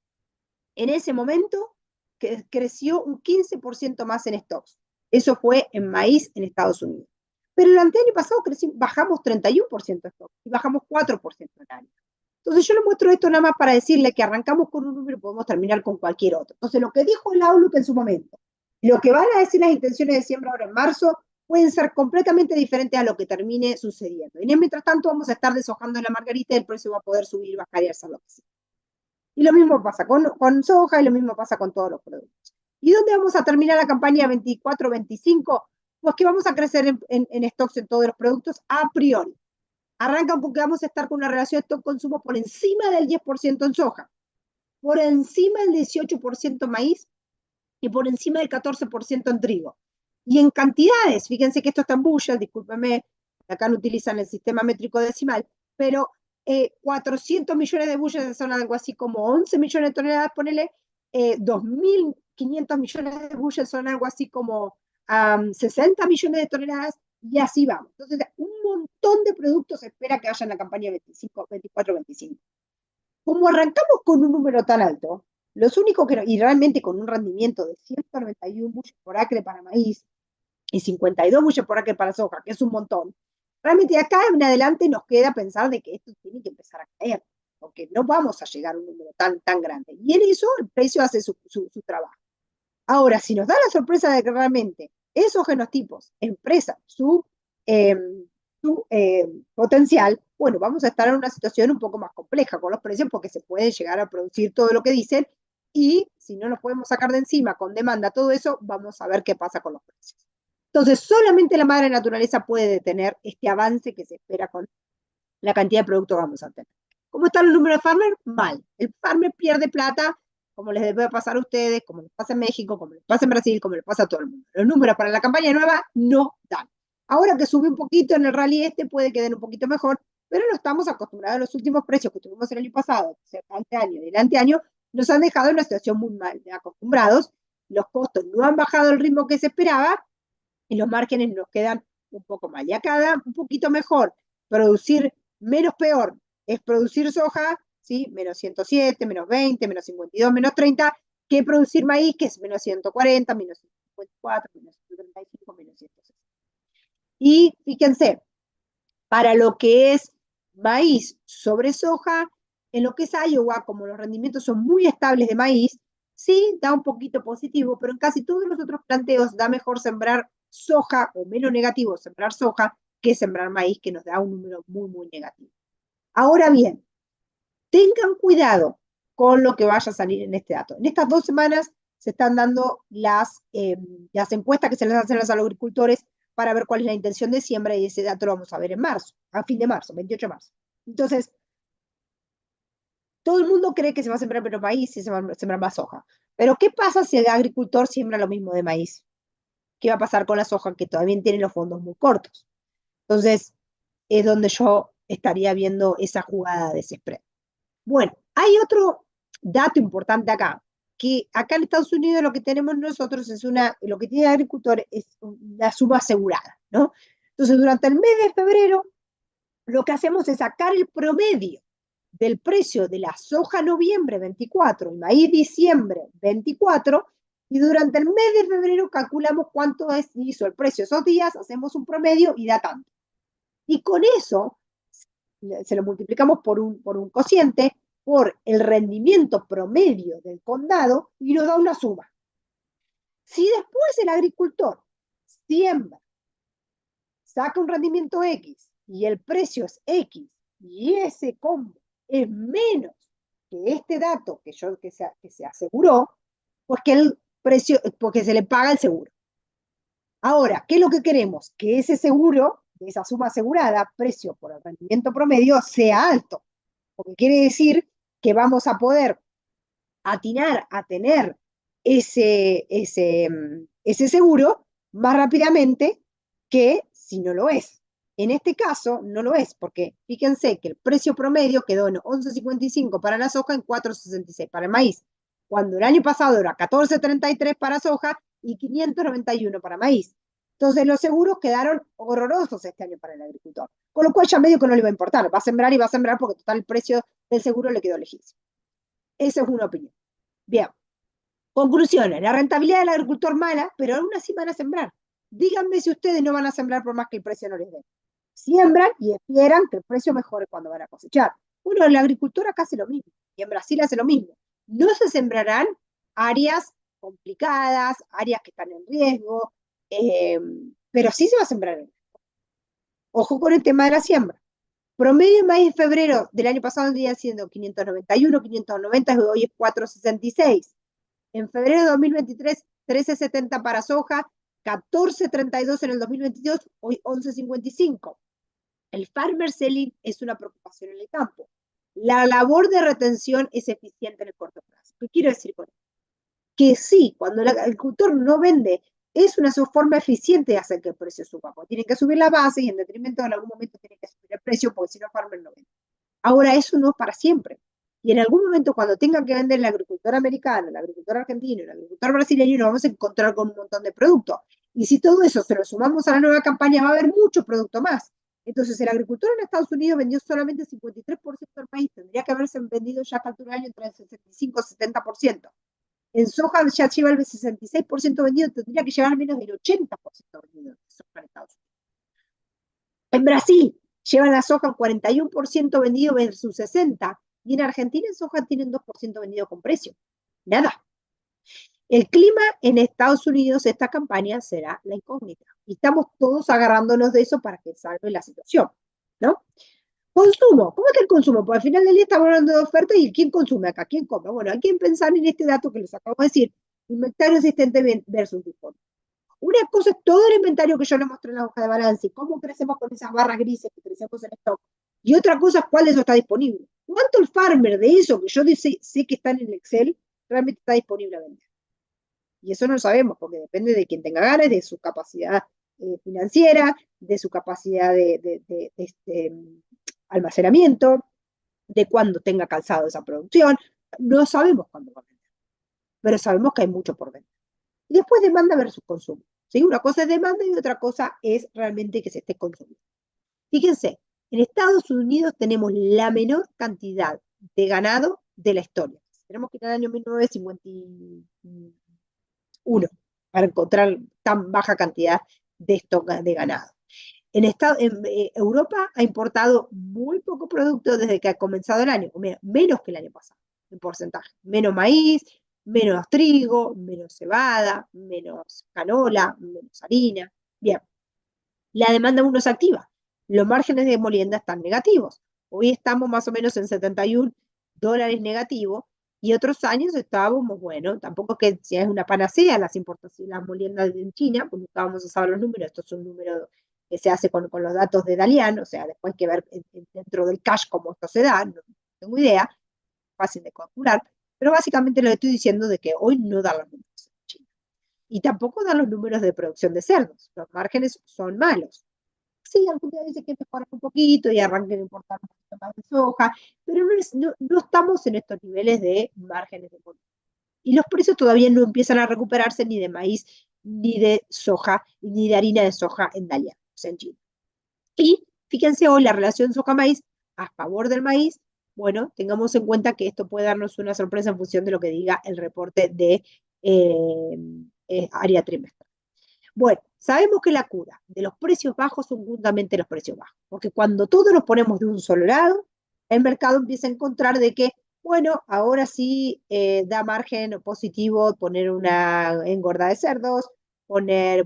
en ese momento, que creció un 15% más en stocks. Eso fue en maíz en Estados Unidos. Pero el año pasado bajamos 31% de stocks y bajamos 4% en año. Entonces yo le muestro esto nada más para decirle que arrancamos con un número y podemos terminar con cualquier otro. Entonces lo que dijo el Outlook en su momento, lo que van a decir las intenciones de siembra ahora en marzo, pueden ser completamente diferentes a lo que termine sucediendo. Y mientras tanto vamos a estar deshojando la margarita y el precio va a poder subir, bajar y hacer lo que sea. Y lo mismo pasa con soja y lo mismo pasa con todos los productos. ¿Y dónde vamos a terminar la campaña 24-25? Pues que vamos a crecer en stocks en todos los productos a priori. Arrancan porque vamos a estar con una relación de stock-consumo por encima del 10% en soja, por encima del 18% en maíz y por encima del 14% en trigo. Y en cantidades, fíjense que esto está en bushel, discúlpenme, acá no utilizan el sistema métrico decimal, pero 400 millones de bushels son algo así como 11 millones de toneladas, ponele, 2.500 millones de bushels son algo así como 60 millones de toneladas, y así vamos. Entonces, un montón de productos se espera que haya en la campaña 24-25. Como arrancamos con un número tan alto, los únicos que, y realmente con un rendimiento de 191 bushels por acre para maíz y 52 bushels por acre para soja, que es un montón, realmente acá en adelante nos queda pensar de que esto tiene que empezar a caer, porque no vamos a llegar a un número tan grande. Y en eso el precio hace su trabajo. Ahora, si nos da la sorpresa de que realmente esos genotipos expresan su potencial, bueno, vamos a estar en una situación un poco más compleja con los precios, porque se puede llegar a producir todo lo que dicen, y si no nos podemos sacar de encima con demanda todo eso, vamos a ver qué pasa con los precios. Entonces, solamente la madre naturaleza puede detener este avance que se espera con la cantidad de productos que vamos a tener. ¿Cómo están los números de farmer? Mal. El farmer pierde plata, como les debe pasar a ustedes, como les pasa en México, como les pasa en Brasil, como les pasa a todo el mundo. Los números para la campaña nueva no dan. Ahora que sube un poquito en el rally puede que den un poquito mejor, pero no estamos acostumbrados a los últimos precios que tuvimos el año pasado, o sea, anteaño y el anteaño, nos han dejado en una situación muy mal acostumbrados, los costos no han bajado al ritmo que se esperaba y los márgenes nos quedan un poco mal. Y acá un poquito mejor, producir menos peor es producir soja, ¿sí? Menos 107, menos 20, menos 52, menos 30, que producir maíz, que es menos 140, menos 154, menos 135, menos 160. Y fíjense, para lo que es maíz sobre soja, en lo que es Iowa, como los rendimientos son muy estables de maíz, sí da un poquito positivo, pero en casi todos los otros planteos da mejor sembrar soja o menos negativo sembrar soja que sembrar maíz, que nos da un número muy, muy negativo. Ahora bien, tengan cuidado con lo que vaya a salir en este dato. En estas 2 semanas se están dando las encuestas que se les hacen a los agricultores para ver cuál es la intención de siembra y ese dato lo vamos a ver en marzo, a fin de marzo, 28 de marzo. Entonces, todo el mundo cree que se va a sembrar menos maíz y se va a sembrar más soja. Pero, ¿qué pasa si el agricultor siembra lo mismo de maíz? ¿Qué va a pasar con la soja que todavía tiene los fondos muy cortos? Entonces, es donde yo estaría viendo esa jugada de ese spread. Bueno, hay otro dato importante acá, que acá en Estados Unidos lo que tenemos nosotros es lo que tiene el agricultor es una suma asegurada, ¿no? Entonces, durante el mes de febrero, lo que hacemos es sacar el promedio del precio de la soja noviembre 24 y maíz diciembre 24, y durante el mes de febrero calculamos cuánto hizo el precio esos días, hacemos un promedio y da tanto. Y con eso se lo multiplicamos por un cociente, por el rendimiento promedio del condado y nos da una suma. Si después el agricultor siembra, saca un rendimiento X y el precio es X y ese combo es menos que este dato que se aseguró, pues que el precio, porque se le paga el seguro. Ahora, ¿qué es lo que queremos? Que ese seguro, esa suma asegurada, precio por el rendimiento promedio, sea alto, porque quiere decir que vamos a poder atinar a tener ese seguro más rápidamente que si no lo es. En este caso no lo es, porque fíjense que el precio promedio quedó en 11.55 para la soja, en 4.66 para el maíz, cuando el año pasado era 14.33 para soja y 591 para maíz. Entonces los seguros quedaron horrorosos este año para el agricultor, con lo cual ya medio que no le va a importar, va a sembrar y va a sembrar porque total el precio del seguro le quedó lejísimo. Esa es una opinión. Bien, conclusiones, la rentabilidad del agricultor mala, pero aún así van a sembrar. Díganme si ustedes no van a sembrar por más que el precio no les dé. Siembran y esperan que el precio mejore cuando van a cosechar. Bueno, el agricultor acá hace lo mismo, y en Brasil hace lo mismo. No se sembrarán áreas complicadas, áreas que están en riesgo, pero sí se va a sembrar. Ojo con el tema de la siembra. Promedio de maíz en febrero del año pasado vendría siendo 591, 590, y hoy es 466. En febrero de 2023, 13.70 para soja, 14.32 en el 2022, hoy 11.55. El farmer selling es una preocupación en el campo. La labor de retención es eficiente en el corto plazo. ¿Qué quiero decir con esto? Que sí, cuando el agricultor no vende, es una forma eficiente de hacer que el precio suba, porque tienen que subir la base y en detrimento en algún momento tienen que subir el precio, porque si no, el farmer no vende. Ahora, eso no es para siempre. Y en algún momento, cuando tengan que vender el agricultor americano, el agricultor argentino, el agricultor brasileño, nos vamos a encontrar con un montón de productos. Y si todo eso se lo sumamos a la nueva campaña, va a haber mucho producto más. Entonces, el agricultor en Estados Unidos vendió solamente 53% del maíz. Tendría que haberse vendido ya a esta altura del año entre el 65 y 70%. En soja ya lleva el 66% vendido, tendría que llevar menos del 80% vendido de soja en Estados Unidos. En Brasil llevan la soja 41% vendido versus 60%, y en Argentina en soja tienen 2% vendido con precio. Nada. El clima en Estados Unidos, esta campaña será la incógnita. Y estamos todos agarrándonos de eso para que salve la situación, ¿no? Consumo. ¿Cómo es el consumo? Pues al final del día estamos hablando de oferta y ¿quién consume acá? ¿Quién compra? Bueno, hay que pensar en este dato que les acabo de decir. Inventario existente versus disponible. Una cosa es todo el inventario que yo le mostré en la hoja de balance y cómo crecemos con esas barras grises que crecemos en stock. Y otra cosa es cuál de eso está disponible. ¿Cuánto el farmer de eso que yo sé que está en el Excel realmente está disponible a vender? Y eso no lo sabemos porque depende de quien tenga ganas, de su capacidad financiera, de su capacidad de almacenamiento, de cuándo tenga calzado esa producción. No sabemos cuándo va a vender, pero sabemos que hay mucho por vender. Y después demanda versus consumo. ¿Sí? Una cosa es demanda y otra cosa es realmente que se esté consumiendo. Fíjense, en Estados Unidos tenemos la menor cantidad de ganado de la historia. Tenemos que ir al año 1951 para encontrar tan baja cantidad de stock de ganado. Europa ha importado muy poco producto desde que ha comenzado el año, menos que el año pasado, en porcentaje. Menos maíz, menos trigo, menos cebada, menos canola, menos harina. Bien, la demanda aún no se activa. Los márgenes de molienda están negativos. Hoy estamos más o menos en $71 negativos y otros años estábamos, bueno, tampoco que si es una panacea las importaciones, las moliendas en China, pues nunca vamos a saber los números, estos son números que se hace con los datos de Dalian, o sea, después hay que ver dentro del cash cómo esto se da, no tengo idea, fácil de calcular, pero básicamente lo estoy diciendo de que hoy no dan los números en China. Y tampoco dan los números de producción de cerdos, los márgenes son malos. Sí, algún día dice que mejoran un poquito y arranquen a importar un poquito más de soja, pero no estamos en estos niveles de márgenes de volumen. Y los precios todavía no empiezan a recuperarse ni de maíz, ni de soja, ni de harina de soja en Dalian, o sea, en China. Y fíjense hoy la relación soja-maíz a favor del maíz. Bueno, tengamos en cuenta que esto puede darnos una sorpresa en función de lo que diga el reporte de área trimestral. Bueno, sabemos que la cura de los precios bajos son justamente los precios bajos, porque cuando todos nos ponemos de un solo lado, el mercado empieza a encontrar de que, bueno, ahora sí da margen positivo poner una engorda de cerdos,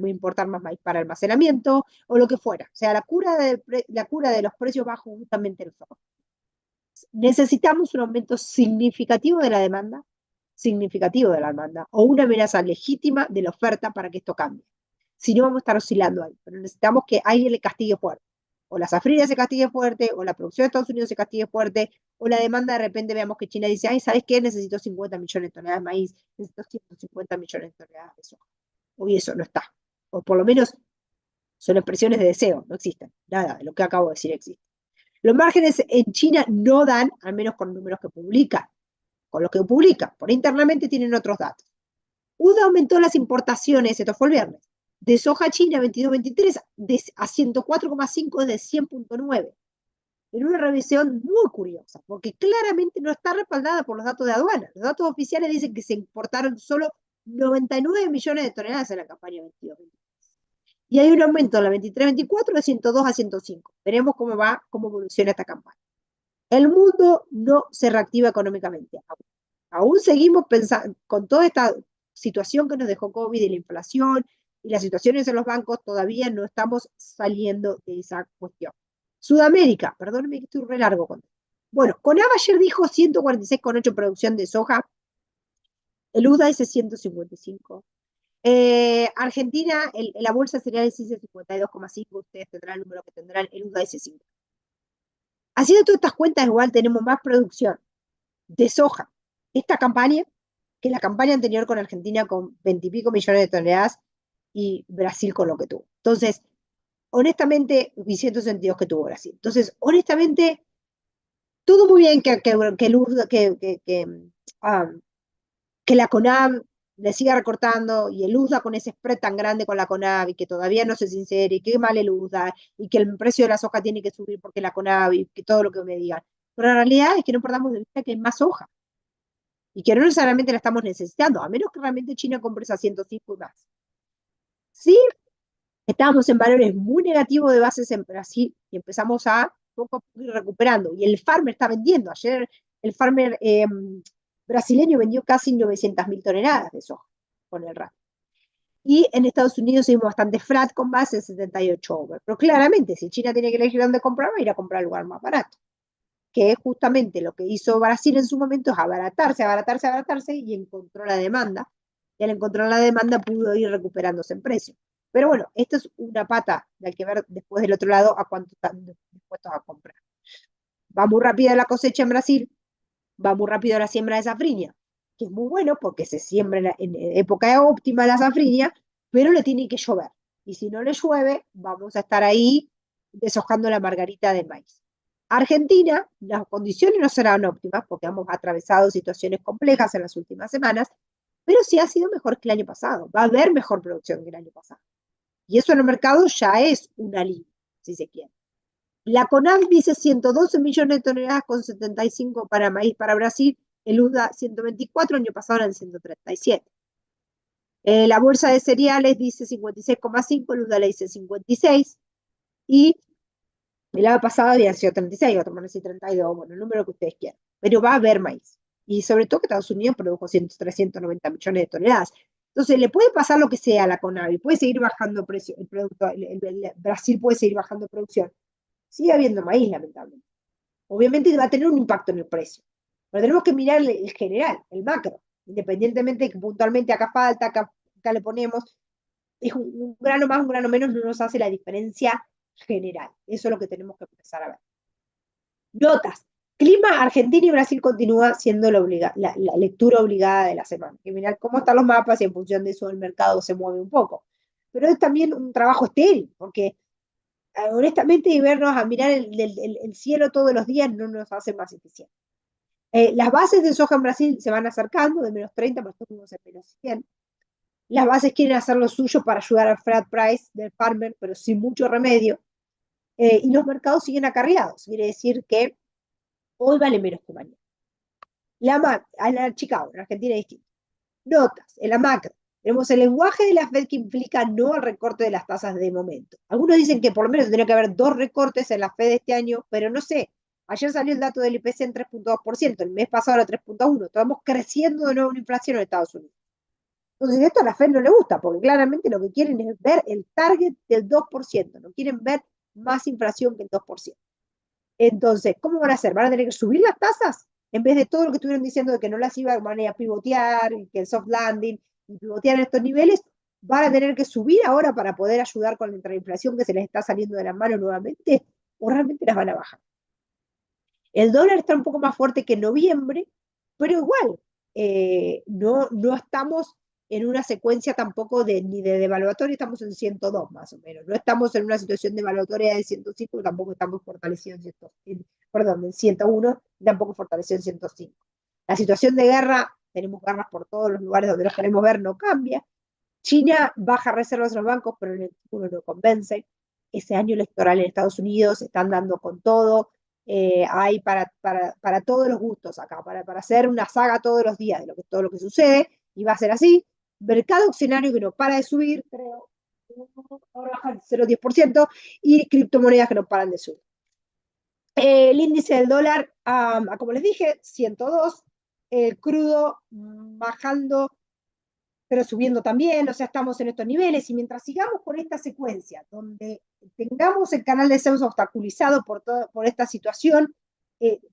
importar más maíz para almacenamiento o lo que fuera. O sea, la cura de los precios bajos justamente los bajos. Necesitamos un aumento significativo de la demanda, o una amenaza legítima de la oferta para que esto cambie. Si no, vamos a estar oscilando ahí. Pero necesitamos que alguien le castigue fuerte. O la safrina se castigue fuerte, o la producción de Estados Unidos se castigue fuerte, o la demanda de repente veamos que China dice, ay, ¿sabes qué? Necesito 50 millones de toneladas de maíz, necesito 150 millones de toneladas de soja. Hoy eso no está. O por lo menos son expresiones de deseo, no existen. Nada de lo que acabo de decir existe. Los márgenes en China no dan, al menos con los números que publican, con lo que publican. Por internamente tienen otros datos. UDA aumentó las importaciones, esto fue el viernes, de soja china 22-23 a 104,5 de 100,9. En una revisión muy curiosa, porque claramente no está respaldada por los datos de aduana. Los datos oficiales dicen que se importaron solo 99 millones de toneladas en la campaña 22-23. Y hay un aumento en la 23-24 de 102 a 105. Veremos cómo evoluciona esta campaña. El mundo no se reactiva económicamente. Aún seguimos pensando, con toda esta situación que nos dejó COVID y la inflación y las situaciones en los bancos, todavía no estamos saliendo de esa cuestión. Sudamérica, perdónenme que estoy re largo con esto. Bueno, CONAB ayer dijo 146,8 producción de soja, el USDA dice 155. Argentina, la bolsa de cereales dice 52,5, ustedes tendrán el número que tendrán, el USDA dice 5. Haciendo todas estas cuentas, igual tenemos más producción de soja esta campaña que la campaña anterior con Argentina con 20 y pico millones de toneladas y Brasil con lo que tuvo. Entonces, honestamente, y 162 que tuvo Brasil. Entonces, honestamente, todo muy bien que la CONAB le siga recortando y el USDA con ese spread tan grande con la CONAB y que todavía no se sincere y que mal el USDA y que el precio de la soja tiene que subir porque la CONAB y que todo lo que me digan. Pero la realidad es que no perdamos de vista que hay más soja y que no necesariamente la estamos necesitando, a menos que realmente China compre esas 105 y más. Sí, estábamos en valores muy negativos de bases en Brasil y empezamos a poco a poco ir recuperando. Y el farmer está vendiendo. Ayer el farmer brasileño vendió casi 900.000 toneladas de soja con el RAP. Y en Estados Unidos seguimos bastante flat con base en 78 over. Pero claramente, si China tiene que elegir dónde comprar, va a ir a comprar el lugar más barato. Que es justamente lo que hizo Brasil en su momento, es abaratarse y encontró la demanda. Y al encontrar la demanda pudo ir recuperándose en precio. Pero bueno, esto es una pata de hay que ver después del otro lado a cuánto están dispuestos a comprar. Va muy rápida la cosecha en Brasil, va muy rápido la siembra de safrinia, que es muy bueno porque se siembra en época óptima la safrinia, pero le tiene que llover. Y si no le llueve, vamos a estar ahí deshojando la margarita de maíz. Argentina, las condiciones no serán óptimas porque hemos atravesado situaciones complejas en las últimas semanas, pero sí ha sido mejor que el año pasado. Va a haber mejor producción que el año pasado. Y eso en el mercado ya es un alivio, si se quiere. La CONAV dice 112 millones de toneladas con 75 para maíz para Brasil, el USDA 124, el año pasado eran 137. La bolsa de cereales dice 56,5, el USDA le dice 56, y el año pasado habían sido 36, otro menos 32, bueno, el número que ustedes quieran. Pero va a haber maíz. Y sobre todo que Estados Unidos produjo 390 millones de toneladas. Entonces, le puede pasar lo que sea a la CONAVI, puede seguir bajando precio, el producto, Brasil puede seguir bajando producción. Sigue habiendo maíz, lamentablemente. Obviamente va a tener un impacto en el precio. Pero tenemos que mirar el general, el macro. Independientemente de que puntualmente acá falta, acá le ponemos, es un grano más, un grano menos, no nos hace la diferencia general. Eso es lo que tenemos que empezar a ver. Notas. Clima, Argentina y Brasil continúa siendo la lectura obligada de la semana. Que mirar cómo están los mapas y en función de eso el mercado se mueve un poco. Pero es también un trabajo estéril, porque honestamente vernos a mirar el cielo todos los días no nos hace más eficientes. Las bases de soja en Brasil se van acercando de menos 30, pero estamos en menos 100. Las bases quieren hacer lo suyo para ayudar al flat price del farmer, pero sin mucho remedio. Y los mercados siguen acarreados. Quiere decir que hoy vale menos que mañana. Chicago, en Argentina es distinto. Notas, en la macro. Tenemos el lenguaje de la Fed que implica no al recorte de las tasas de momento. Algunos dicen que por lo menos tendría que haber 2 recortes en la Fed este año, pero no sé. Ayer salió el dato del IPC en 3,2%, el mes pasado era 3,1%. Estamos creciendo de nuevo en inflación en Estados Unidos. Entonces, esto a la Fed no le gusta, porque claramente lo que quieren es ver el target del 2%, no quieren ver más inflación que el 2%. Entonces, ¿cómo van a hacer? ¿Van a tener que subir las tasas? En vez de todo lo que estuvieron diciendo de que no las iban a pivotear, y que el soft landing, y pivotear en estos niveles, van a tener que subir ahora para poder ayudar con la inflación que se les está saliendo de las manos nuevamente, o realmente las van a bajar. El dólar está un poco más fuerte que en noviembre, pero igual, no estamos en una secuencia tampoco ni de devaluatoria, estamos en 102 más o menos. No estamos en una situación devaluatoria de 105, tampoco estamos fortalecidos en 101, tampoco fortalecidos en 105. La situación de guerra, tenemos guerras por todos los lugares donde los queremos ver, no cambia. China baja reservas en los bancos, pero en el futuro no convence. Ese año electoral en Estados Unidos están dando con todo. Hay para todos los gustos acá, para hacer una saga todos los días de todo lo que sucede, y va a ser así. Mercado accionario que no para de subir, creo, ahora baja el 0,10%, y criptomonedas que no paran de subir. El índice del dólar, como les dije, 102, el crudo bajando pero subiendo también, o sea, estamos en estos niveles, y mientras sigamos con esta secuencia, donde tengamos el canal de Zeus obstaculizado por esta situación,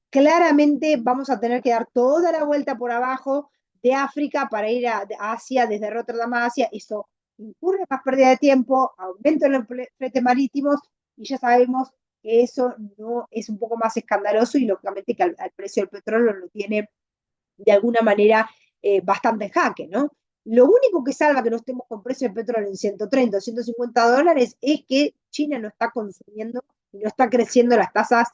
claramente vamos a tener que dar toda la vuelta por abajo de África para ir a Asia, desde Rotterdam a Asia. Eso incurre más pérdida de tiempo, aumento en los fletes marítimos, y ya sabemos que eso no es un poco más escandaloso, y lógicamente que al precio del petróleo lo tiene de alguna manera bastante en jaque, ¿no? Lo único que salva que no estemos con precio de petróleo en 130 o 150 dólares es que China no está consumiendo y no está creciendo las tasas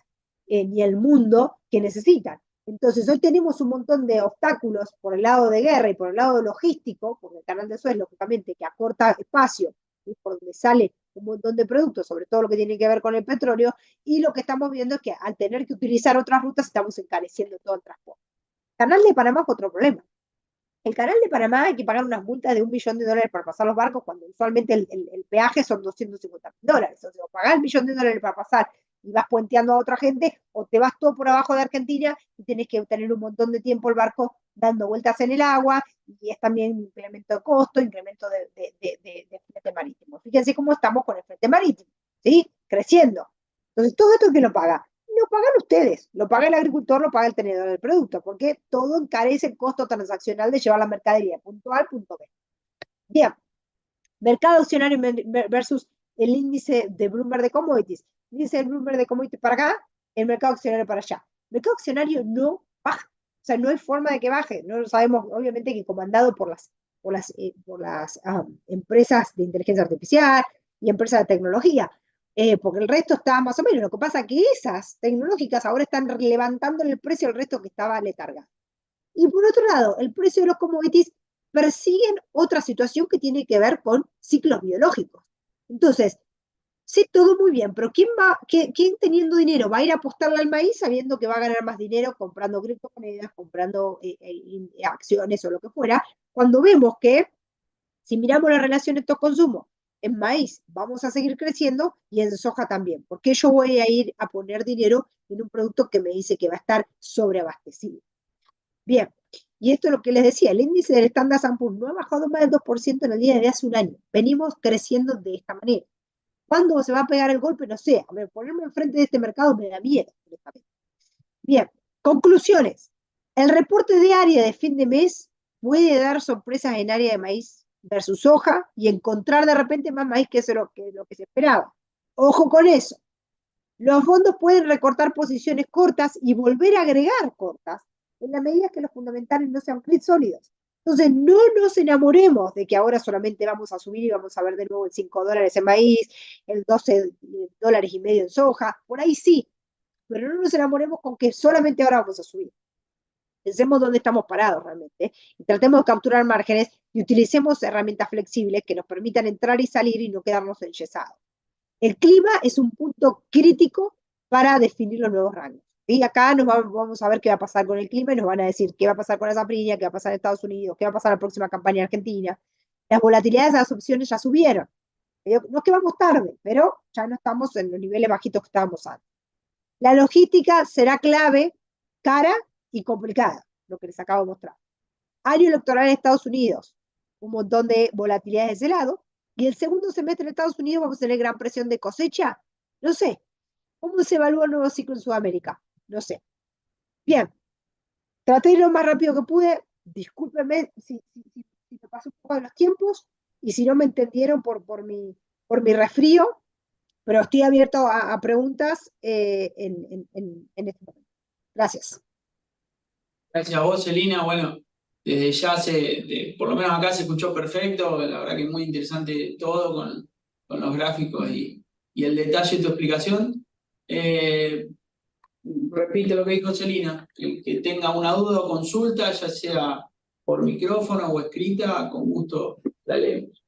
ni el mundo que necesitan. Entonces, hoy tenemos un montón de obstáculos por el lado de guerra y por el lado logístico, porque el canal de Suez, lógicamente, que acorta espacio, y por donde sale un montón de productos, sobre todo lo que tiene que ver con el petróleo, y lo que estamos viendo es que al tener que utilizar otras rutas, estamos encareciendo todo el transporte. Canal de Panamá es otro problema. El canal de Panamá hay que pagar unas multas de $1.000.000 para pasar los barcos, cuando usualmente el peaje son $250.000. O sea, o pagás $1.000.000 para pasar y vas puenteando a otra gente, o te vas todo por abajo de Argentina y tenés que tener un montón de tiempo el barco dando vueltas en el agua, y es también un incremento de costo, incremento de flete marítimo. Fíjense cómo estamos con el flete marítimo, ¿sí? Creciendo. Entonces, todo esto, ¿quién lo paga? Lo pagan ustedes, lo paga el agricultor, lo paga el tenedor del producto, porque todo encarece el costo transaccional de llevar la mercadería punto A al punto B. Bien, mercado accionario versus el índice de Bloomberg de commodities. El índice de Bloomberg de commodities para acá, el mercado accionario para allá. El mercado accionario no baja, o sea, no hay forma de que baje. No lo sabemos, obviamente, que comandado por las empresas de inteligencia artificial y empresas de tecnología. porque el resto está más o menos. Lo que pasa es que esas tecnológicas ahora están levantando el precio al resto que estaba letargado. Y por otro lado, el precio de los commodities persiguen otra situación que tiene que ver con ciclos biológicos. Entonces, sí, todo muy bien, pero ¿quién teniendo dinero va a ir a apostarle al maíz sabiendo que va a ganar más dinero comprando criptomonedas, comprando acciones o lo que fuera? Cuando vemos que si miramos la relación de estos consumos, en maíz vamos a seguir creciendo y en soja también. ¿Por qué yo voy a ir a poner dinero en un producto que me dice que va a estar sobreabastecido? Bien, y esto es lo que les decía, el índice del Standard & Poor's no ha bajado más del 2% en el día de hace un año. Venimos creciendo de esta manera. ¿Cuándo se va a pegar el golpe? No sé. A ver, ponerme enfrente de este mercado me da miedo. Bien, conclusiones. El reporte de área de fin de mes puede dar sorpresas en área de maíz versus soja y encontrar de repente más maíz que lo que se esperaba. Ojo con eso. Los fondos pueden recortar posiciones cortas y volver a agregar cortas en la medida que los fundamentales no sean sólidos. Entonces, no nos enamoremos de que ahora solamente vamos a subir y vamos a ver de nuevo el $5 en maíz, el 12,5 $ en soja, por ahí sí, pero no nos enamoremos con que solamente ahora vamos a subir. Pensemos dónde estamos parados realmente y tratemos de capturar márgenes y utilicemos herramientas flexibles que nos permitan entrar y salir y no quedarnos enyesados. El clima es un punto crítico para definir los nuevos rangos. Y acá vamos a ver qué va a pasar con el clima y nos van a decir qué va a pasar con la safrinha, qué va a pasar en Estados Unidos, qué va a pasar en la próxima campaña en Argentina. Las volatilidades de las opciones ya subieron. No es que vamos tarde, pero ya no estamos en los niveles bajitos que estábamos antes. La logística será clave, cara y complicada, lo que les acabo de mostrar. Año electoral en Estados Unidos, un montón de volatilidades de ese lado. Y el segundo semestre en Estados Unidos vamos a tener gran presión de cosecha. No sé. ¿Cómo se evalúa el nuevo ciclo en Sudamérica? No sé. Bien. Traté de ir lo más rápido que pude. Discúlpenme si me pasé un poco de los tiempos y si no me entendieron por mi resfrío, pero estoy abierto a preguntas en este momento. Gracias. Gracias a vos, Celina. Bueno, desde ya por lo menos acá se escuchó perfecto. La verdad que es muy interesante todo con los gráficos y el detalle de tu explicación. Repite lo que dijo Celina. El que tenga una duda o consulta, ya sea por micrófono o escrita, con gusto la leemos.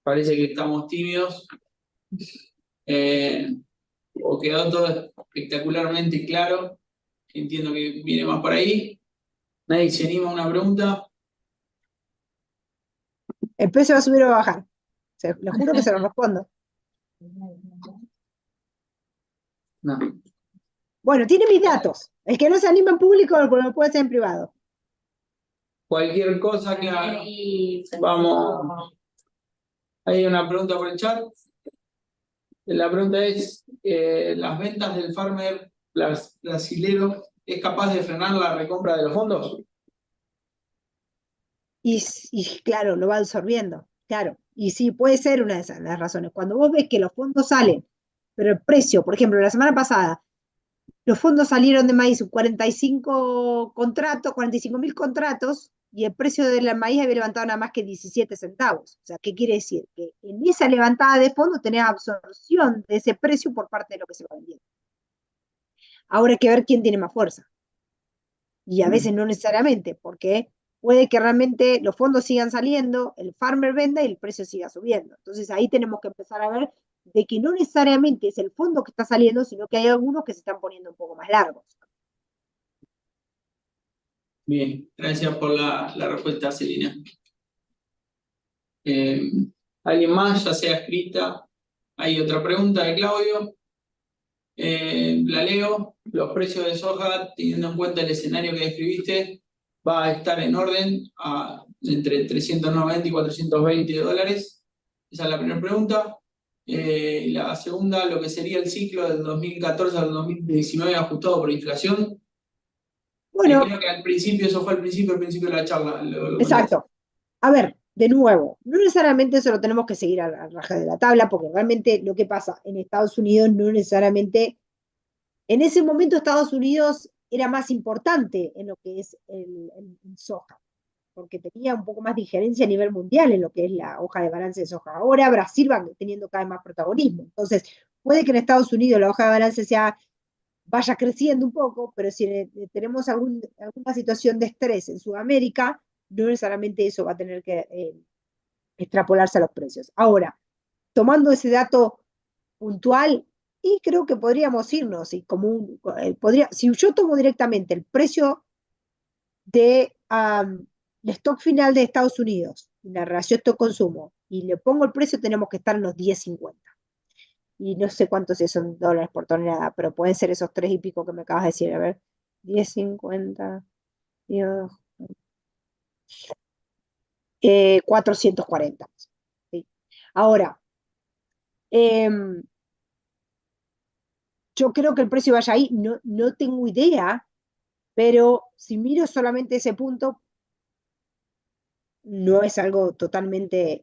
Parece que estamos tímidos. O quedó todo espectacularmente claro. Entiendo que viene más por ahí. ¿Nadie se anima a una pregunta? El precio va a subir o va a bajar. Les juro que se lo respondo. No. Bueno, tiene mis datos. El que no se anima en público lo puede hacer en privado. Cualquier cosa que haga. Vamos. Hay una pregunta por el chat. La pregunta es, ¿las ventas del farmer brasilero es capaz de frenar la recompra de los fondos? Y claro, lo va absorbiendo. Claro. Y sí, puede ser una de esas las razones. Cuando vos ves que los fondos salen, pero el precio, por ejemplo, la semana pasada, los fondos salieron de maíz 45.000 contratos y el precio del maíz había levantado nada más que 17 centavos. O sea, ¿qué quiere decir? Que en esa levantada de fondos tenés absorción de ese precio por parte de lo que se va vendiendo. Ahora hay que ver quién tiene más fuerza. Y a veces no necesariamente, porque puede que realmente los fondos sigan saliendo, el farmer venda y el precio siga subiendo. Entonces ahí tenemos que empezar a ver de que no necesariamente es el fondo que está saliendo, sino que hay algunos que se están poniendo un poco más largos. Bien, gracias por la respuesta, Celina. ¿Alguien más, ya sea escrita? Hay otra pregunta de Claudio. La leo. Los precios de soja, teniendo en cuenta el escenario que describiste, va a estar en orden entre 390 y $420. Esa es la primera pregunta. La segunda, lo que sería el ciclo del 2014 al 2019 ajustado por inflación. Bueno, creo que al principio, eso fue al principio de la charla. exacto. A ver, de nuevo, no necesariamente eso lo tenemos que seguir al raja de la tabla, porque realmente lo que pasa en Estados Unidos no necesariamente, en ese momento Estados Unidos era más importante en lo que es el soja. porque tenía un poco más de injerencia a nivel mundial en lo que es la hoja de balance de soja. Ahora Brasil va teniendo cada vez más protagonismo. Entonces, puede que en Estados Unidos la hoja de balance vaya creciendo un poco, pero si tenemos alguna situación de estrés en Sudamérica, no necesariamente eso va a tener que extrapolarse a los precios. Ahora, tomando ese dato puntual, y creo que podríamos irnos, y si yo tomo directamente el precio el stock final de Estados Unidos, la relación stock-consumo, y le pongo el precio, tenemos que estar en los 10.50. Y no sé cuántos son dólares por tonelada, pero pueden ser esos 3 y pico que me acabas de decir. A ver, 10.50, 440. ¿Sí? Ahora, em, yo creo que el precio vaya ahí, no tengo idea, pero si miro solamente ese punto, no es algo totalmente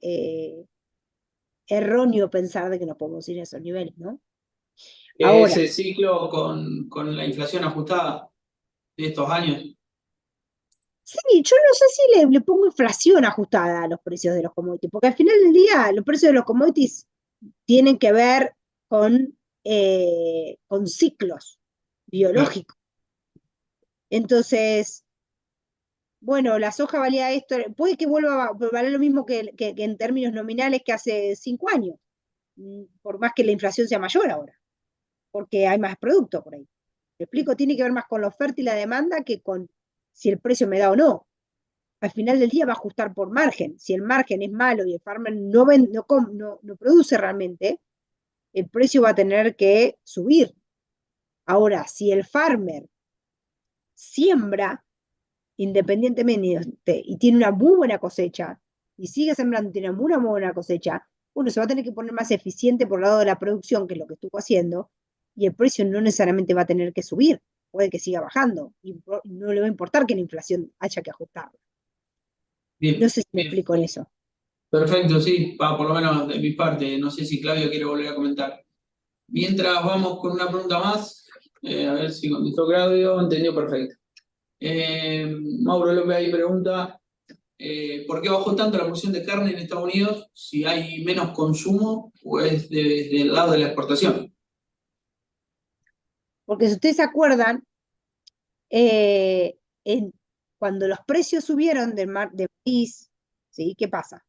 erróneo pensar de que nos podemos ir a esos niveles, ¿no? Ahora, Ese ciclo con la inflación ajustada de estos años. sí, yo no sé si le pongo inflación ajustada a los precios de los commodities, porque al final del día los precios de los commodities tienen que ver con ciclos Claro. biológicos. Entonces, bueno, la soja valía esto, puede que vuelva a valer lo mismo que en términos nominales que hace 5 años, por más que la inflación sea mayor ahora, porque hay más producto por ahí. ¿Me explico? Tiene que ver más con la oferta y la demanda que con si el precio me da o no. Al final del día va a ajustar por margen. Si el margen es malo y el farmer no produce realmente, el precio va a tener que subir. Ahora, si el farmer siembra independientemente y tiene una muy buena cosecha y sigue sembrando y tiene una muy buena cosecha, uno se va a tener que poner más eficiente por el lado de la producción, que es lo que estuvo haciendo, y el precio no necesariamente va a tener que subir, puede que siga bajando y no le va a importar que la inflación haya que ajustarla. Bien, No sé si me bien. explico en eso. Perfecto, sí, va, por lo menos de mi parte. No sé si Claudio quiere volver a comentar. Mientras vamos con una pregunta más, a ver si contestó Claudio, entendió perfecto. Mauro López ahí pregunta, ¿por qué bajó tanto la porción de carne en Estados Unidos si hay menos consumo o es del lado de la exportación? Porque si ustedes se acuerdan, eh, en, cuando los precios subieron de maíz, ¿sí? ¿Qué pasa?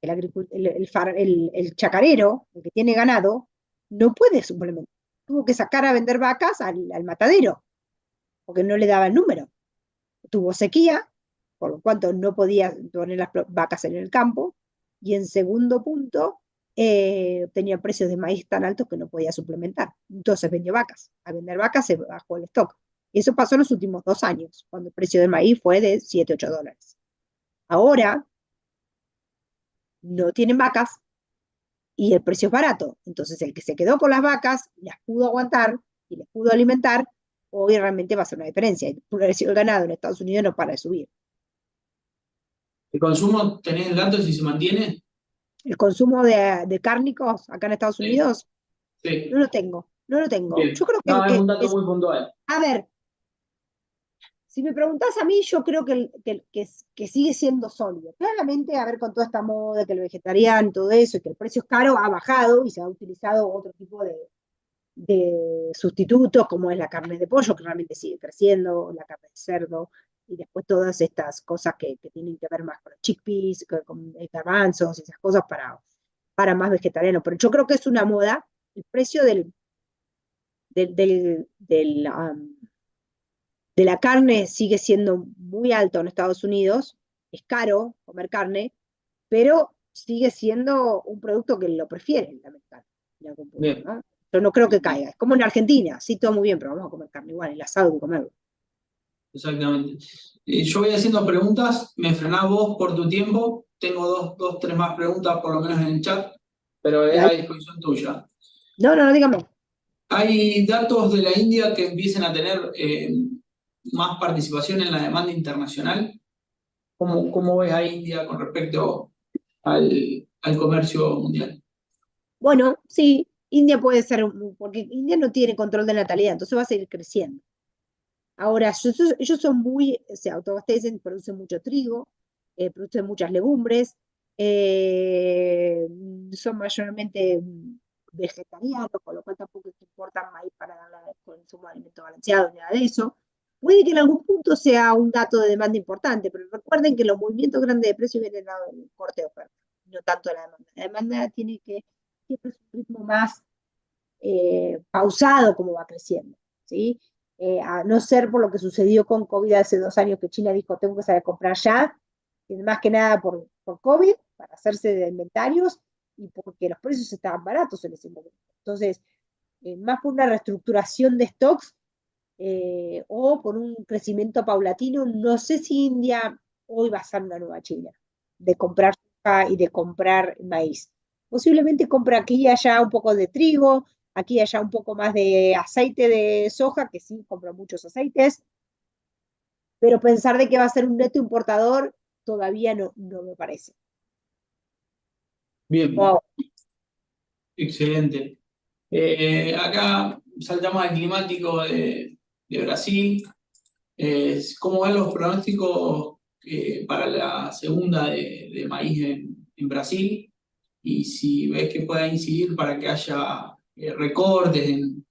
El chacarero, el que tiene ganado, no puede suplementar. Tuvo que sacar a vender vacas al matadero, porque no le daba el número. Tuvo sequía, por lo cual no podía poner las vacas en el campo. Y en segundo punto, tenía precios de maíz tan altos que no podía suplementar. Entonces vendió vacas. Al vender vacas se bajó el stock. Y eso pasó en los últimos 2 años, cuando el precio del maíz fue de 7, 8 dólares. Ahora no tienen vacas, y el precio es barato. Entonces, el que se quedó con las vacas, las pudo aguantar y las pudo alimentar, hoy realmente va a ser una diferencia. El precio del ganado en Estados Unidos no para de subir. ¿El consumo tenés el dato si se mantiene? El consumo de cárnicos acá en Estados Sí, Unidos, no sí, lo tengo, no lo tengo. bien. Yo creo No, es un dato muy puntual. a ver, si me preguntás a mí, yo creo que sigue siendo sólido. Claramente, a ver, con toda esta moda, que el vegetariano, todo eso, y que el precio es caro, ha bajado y se ha utilizado otro tipo de sustitutos, como es la carne de pollo, que realmente sigue creciendo, la carne de cerdo, y después todas estas cosas que tienen que ver más con los chickpeas, con garbanzos y esas cosas para más vegetarianos. Pero yo creo que es una moda. El precio del, del, del, um, de la carne sigue siendo muy alto en Estados Unidos. Es caro comer carne, pero sigue siendo un producto que lo prefieren, lamentablemente, en algún punto, Bien, ¿no? Yo no creo que bien, caiga. Es como en Argentina, sí, todo muy bien, pero vamos a comer carne igual, el asado hay que comerlo. exactamente. Yo voy haciendo preguntas, me frenás vos por tu tiempo. Tengo dos, tres más preguntas por lo menos en el chat, pero es a Dale. disposición tuya. No, dígame. ¿Hay datos de la India que empiecen a tener más participación en la demanda internacional? ¿Cómo ves a India con respecto al comercio mundial? Bueno, sí, India puede ser, porque India no tiene control de natalidad, entonces va a seguir creciendo. Ahora, ellos son muy, se autoabastecen, producen mucho trigo, producen muchas legumbres, son mayormente vegetarianos, con lo cual tampoco se importan maíz para darle consumo de alimento balanceado, ni nada de eso. Puede que en algún punto sea un dato de demanda importante, pero recuerden que los movimientos grandes de precios vienen dado del corte de oferta, no tanto la demanda. La demanda tiene que siempre es un ritmo más pausado como va creciendo, ¿sí? A no ser por lo que sucedió con COVID hace 2 años que China dijo, tengo que saber comprar ya, más que nada por COVID, para hacerse de inventarios y porque los precios estaban baratos en ese momento. Entonces, más por una reestructuración de stocks o por un crecimiento paulatino, no sé si India hoy va a ser una nueva China, de comprar soja y de comprar maíz. Posiblemente compra aquí y allá un poco de trigo, aquí y allá un poco más de aceite de soja, que sí, compra muchos aceites, pero pensar de que va a ser un neto importador todavía no me parece. Bien, Wow. excelente. Acá saltamos al climático de Brasil. ¿Cómo van los pronósticos para la segunda de maíz en Brasil? Y si ves que pueda incidir para que haya recortes en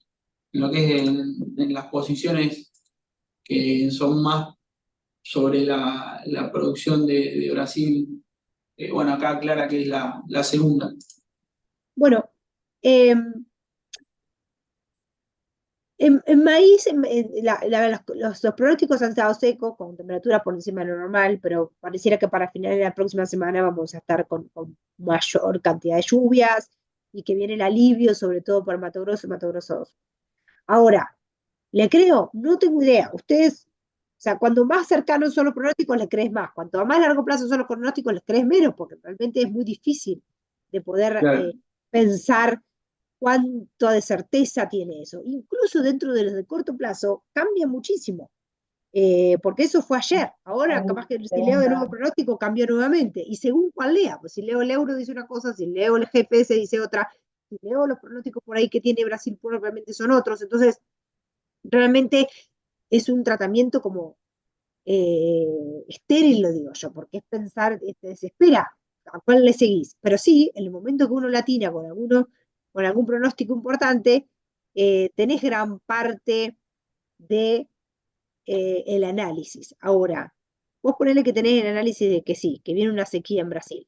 lo que es en las posiciones que son más sobre la producción de Brasil. Bueno, acá aclara que es la segunda. Bueno, eh, en maíz, los pronósticos han estado secos, con temperatura por encima de lo normal, pero pareciera que para finales de la próxima semana vamos a estar con mayor cantidad de lluvias y que viene el alivio, sobre todo para Mato Grosso y Mato Grosso 2. Ahora, ¿le creo? No tengo idea. Ustedes, o sea, cuando más cercanos son los pronósticos, le crees más. Cuanto a más largo plazo son los pronósticos, les crees menos, porque realmente es muy difícil de poder Claro, pensar cuánto de certeza tiene eso. Incluso dentro de los de corto plazo, cambia muchísimo. Porque eso fue ayer. Ahora, capaz que si leo de nuevo pronóstico, cambió nuevamente. Y según cuál lea, pues si leo el euro dice una cosa, si leo el GPS dice otra, si leo los pronósticos por ahí que tiene Brasil, probablemente son otros. Entonces, realmente es un tratamiento como estéril, lo digo yo, porque es pensar, te desespera, ¿a cuál le seguís? Pero sí, en el momento que uno latina con algún pronóstico importante, tenés gran parte de el análisis. Ahora, vos ponele que tenés el análisis de que sí, que viene una sequía en Brasil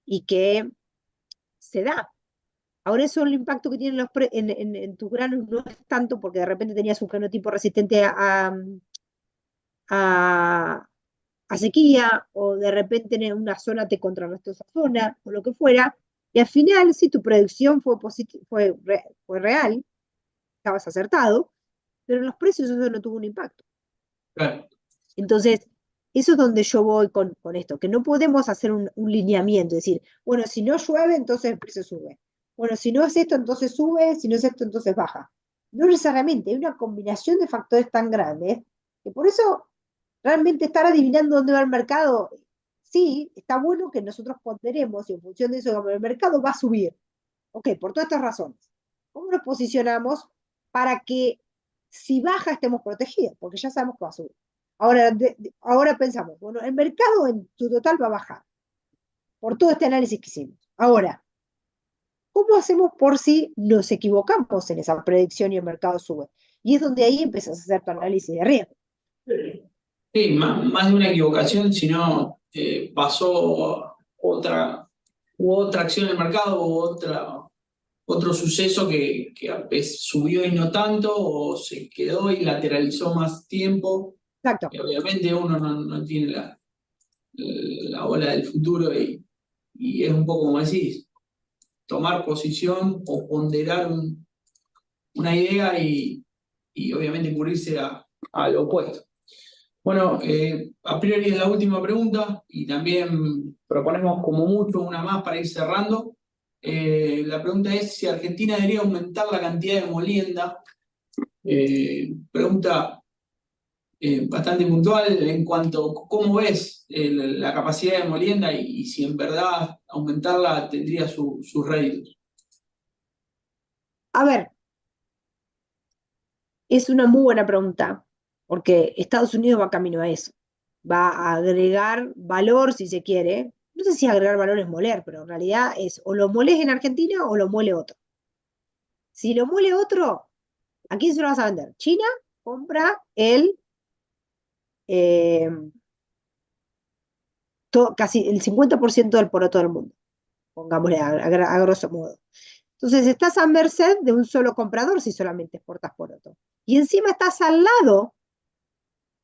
y que se da. Ahora eso el impacto que tienen en tus granos no es tanto porque de repente tenías un genotipo resistente a, a sequía o de repente en una zona te contrarrestó esa zona o lo que fuera. Y al final, si tu predicción fue real, estabas acertado, pero en los precios eso no tuvo un impacto. claro. Entonces, eso es donde yo voy con esto, que no podemos hacer un lineamiento, decir, bueno, si no llueve, entonces el precio sube. Bueno, si no es esto, entonces sube, si no es esto, entonces baja. No necesariamente, hay una combinación de factores tan grandes que por eso realmente estar adivinando dónde va el mercado, sí, está bueno que nosotros ponderemos y en función de eso, como el mercado va a subir. Ok, por todas estas razones. ¿Cómo nos posicionamos para que si baja estemos protegidos? Porque ya sabemos que va a subir. Ahora, ahora pensamos, bueno, el mercado en su total va a bajar por todo este análisis que hicimos. Ahora, ¿cómo hacemos por si nos equivocamos en esa predicción y el mercado sube? Y es donde ahí empiezas a hacer tu análisis de riesgo. Sí, más de una equivocación, sino pasó hubo otra acción en el mercado, hubo otro suceso que subió y no tanto, o se quedó y lateralizó más tiempo. Exacto. Obviamente uno no tiene la bola del futuro y es un poco como decís, tomar posición o ponderar una idea y obviamente cubrirse a lo opuesto. Bueno, a priori es la última pregunta y también proponemos como mucho una más para ir cerrando. La pregunta es si Argentina debería aumentar la cantidad de molienda. Pregunta bastante puntual en cuanto a cómo ves la capacidad de molienda y si en verdad aumentarla tendría sus réditos. A ver, es una muy buena pregunta, porque Estados Unidos va camino a eso. va a agregar valor, si se quiere. No sé si agregar valor es moler, pero en realidad es o lo molés en Argentina o lo muele otro. Si lo muele otro, ¿a quién se lo vas a vender? China compra eh, casi el 50% del poroto del mundo, pongámosle a grosso modo. Entonces estás a merced de un solo comprador si solamente exportas poroto. Y encima estás al lado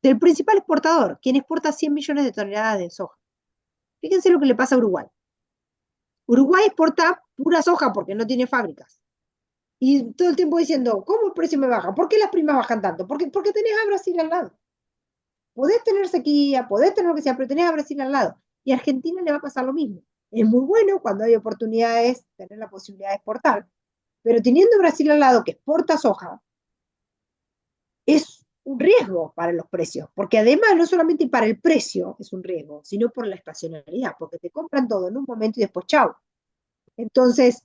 del principal exportador, quien exporta 100 millones de toneladas de soja. Fíjense lo que le pasa a Uruguay. Uruguay exporta pura soja porque no tiene fábricas. Y todo el tiempo diciendo, ¿cómo el precio me baja? ¿Por qué las primas bajan tanto? Porque tenés a Brasil al lado. Podés tener sequía, podés tener lo que sea, pero tenés a Brasil al lado. Y a Argentina le va a pasar lo mismo. Es muy bueno cuando hay oportunidades tener la posibilidad de exportar, pero teniendo Brasil al lado que exporta soja, es un riesgo para los precios, porque además no solamente para el precio es un riesgo, sino por la estacionalidad, porque te compran todo en un momento y después chau. Entonces,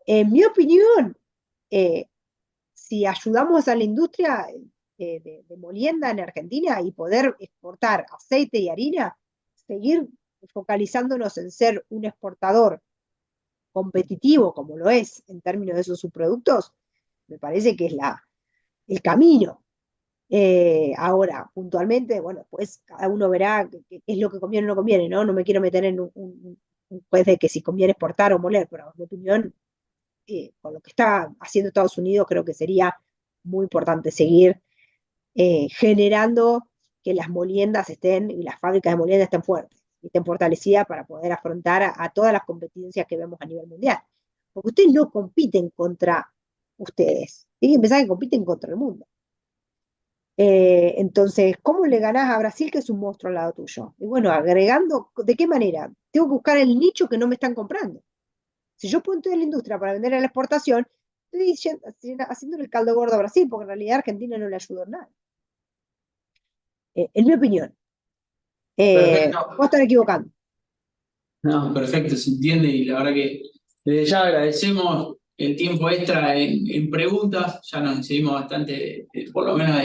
en mi opinión, eh, si ayudamos a la industria de molienda en Argentina y poder exportar aceite y harina, seguir focalizándonos en ser un exportador competitivo como lo es en términos de esos subproductos, me parece que es el camino. Ahora, puntualmente, bueno, pues cada uno verá qué es lo que conviene o no conviene, ¿no? No me quiero meter en un juez de que si conviene exportar o moler, pero en mi opinión, con lo que está haciendo Estados Unidos, creo que sería muy importante seguir generando que las moliendas estén y las fábricas de moliendas estén fuertes, y estén fortalecidas para poder afrontar a todas las competencias que vemos a nivel mundial. Porque ustedes no compiten contra ustedes, tienen que pensar que compiten contra el mundo. Entonces, ¿cómo le ganás a Brasil, que es un monstruo al lado tuyo? Y bueno, agregando, ¿de qué manera? Tengo que buscar el nicho que no me están comprando. Si yo pongo toda la industria para vender a la exportación, estoy haciendo el caldo gordo a Brasil, porque en realidad a Argentina no le ayudó en nada. En mi opinión. Puedo Perfecto. estar equivocando. No, perfecto, se entiende y la verdad que desde ya agradecemos el tiempo extra en preguntas, ya nos excedimos bastante, por lo menos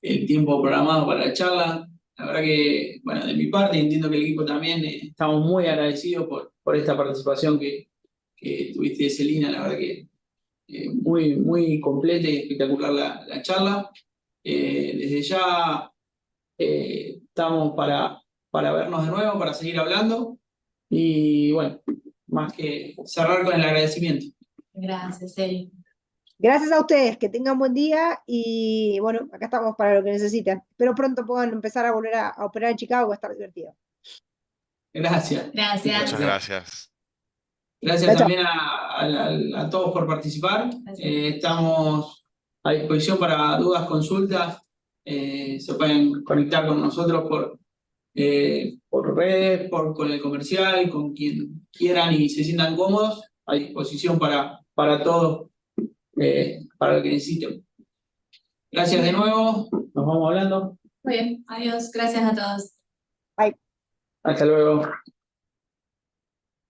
el tiempo programado para la charla. La verdad que, bueno, de mi parte, y entiendo que el equipo también, estamos muy agradecidos por esta participación que tuviste, Celina, la verdad que muy, muy completa y espectacular la charla. Desde ya estamos para vernos de nuevo, para seguir hablando. Y bueno, más que cerrar con el agradecimiento. Gracias, Eli. Gracias a ustedes, que tengan buen día y bueno, acá estamos para lo que necesiten. Espero pronto puedan empezar a volver a operar en Chicago, va a estar divertido. Gracias. Gracias. Muchas gracias. Gracias Chao, chao. también a todos por participar. Gracias. Estamos a disposición para dudas, consultas. Se pueden conectar con nosotros por redes, con el comercial, con quien quieran y se sientan cómodos. A disposición para todos, para lo que necesiten. Gracias de nuevo. Nos vamos hablando. Muy bien, adiós. Gracias a todos. Bye. Hasta luego.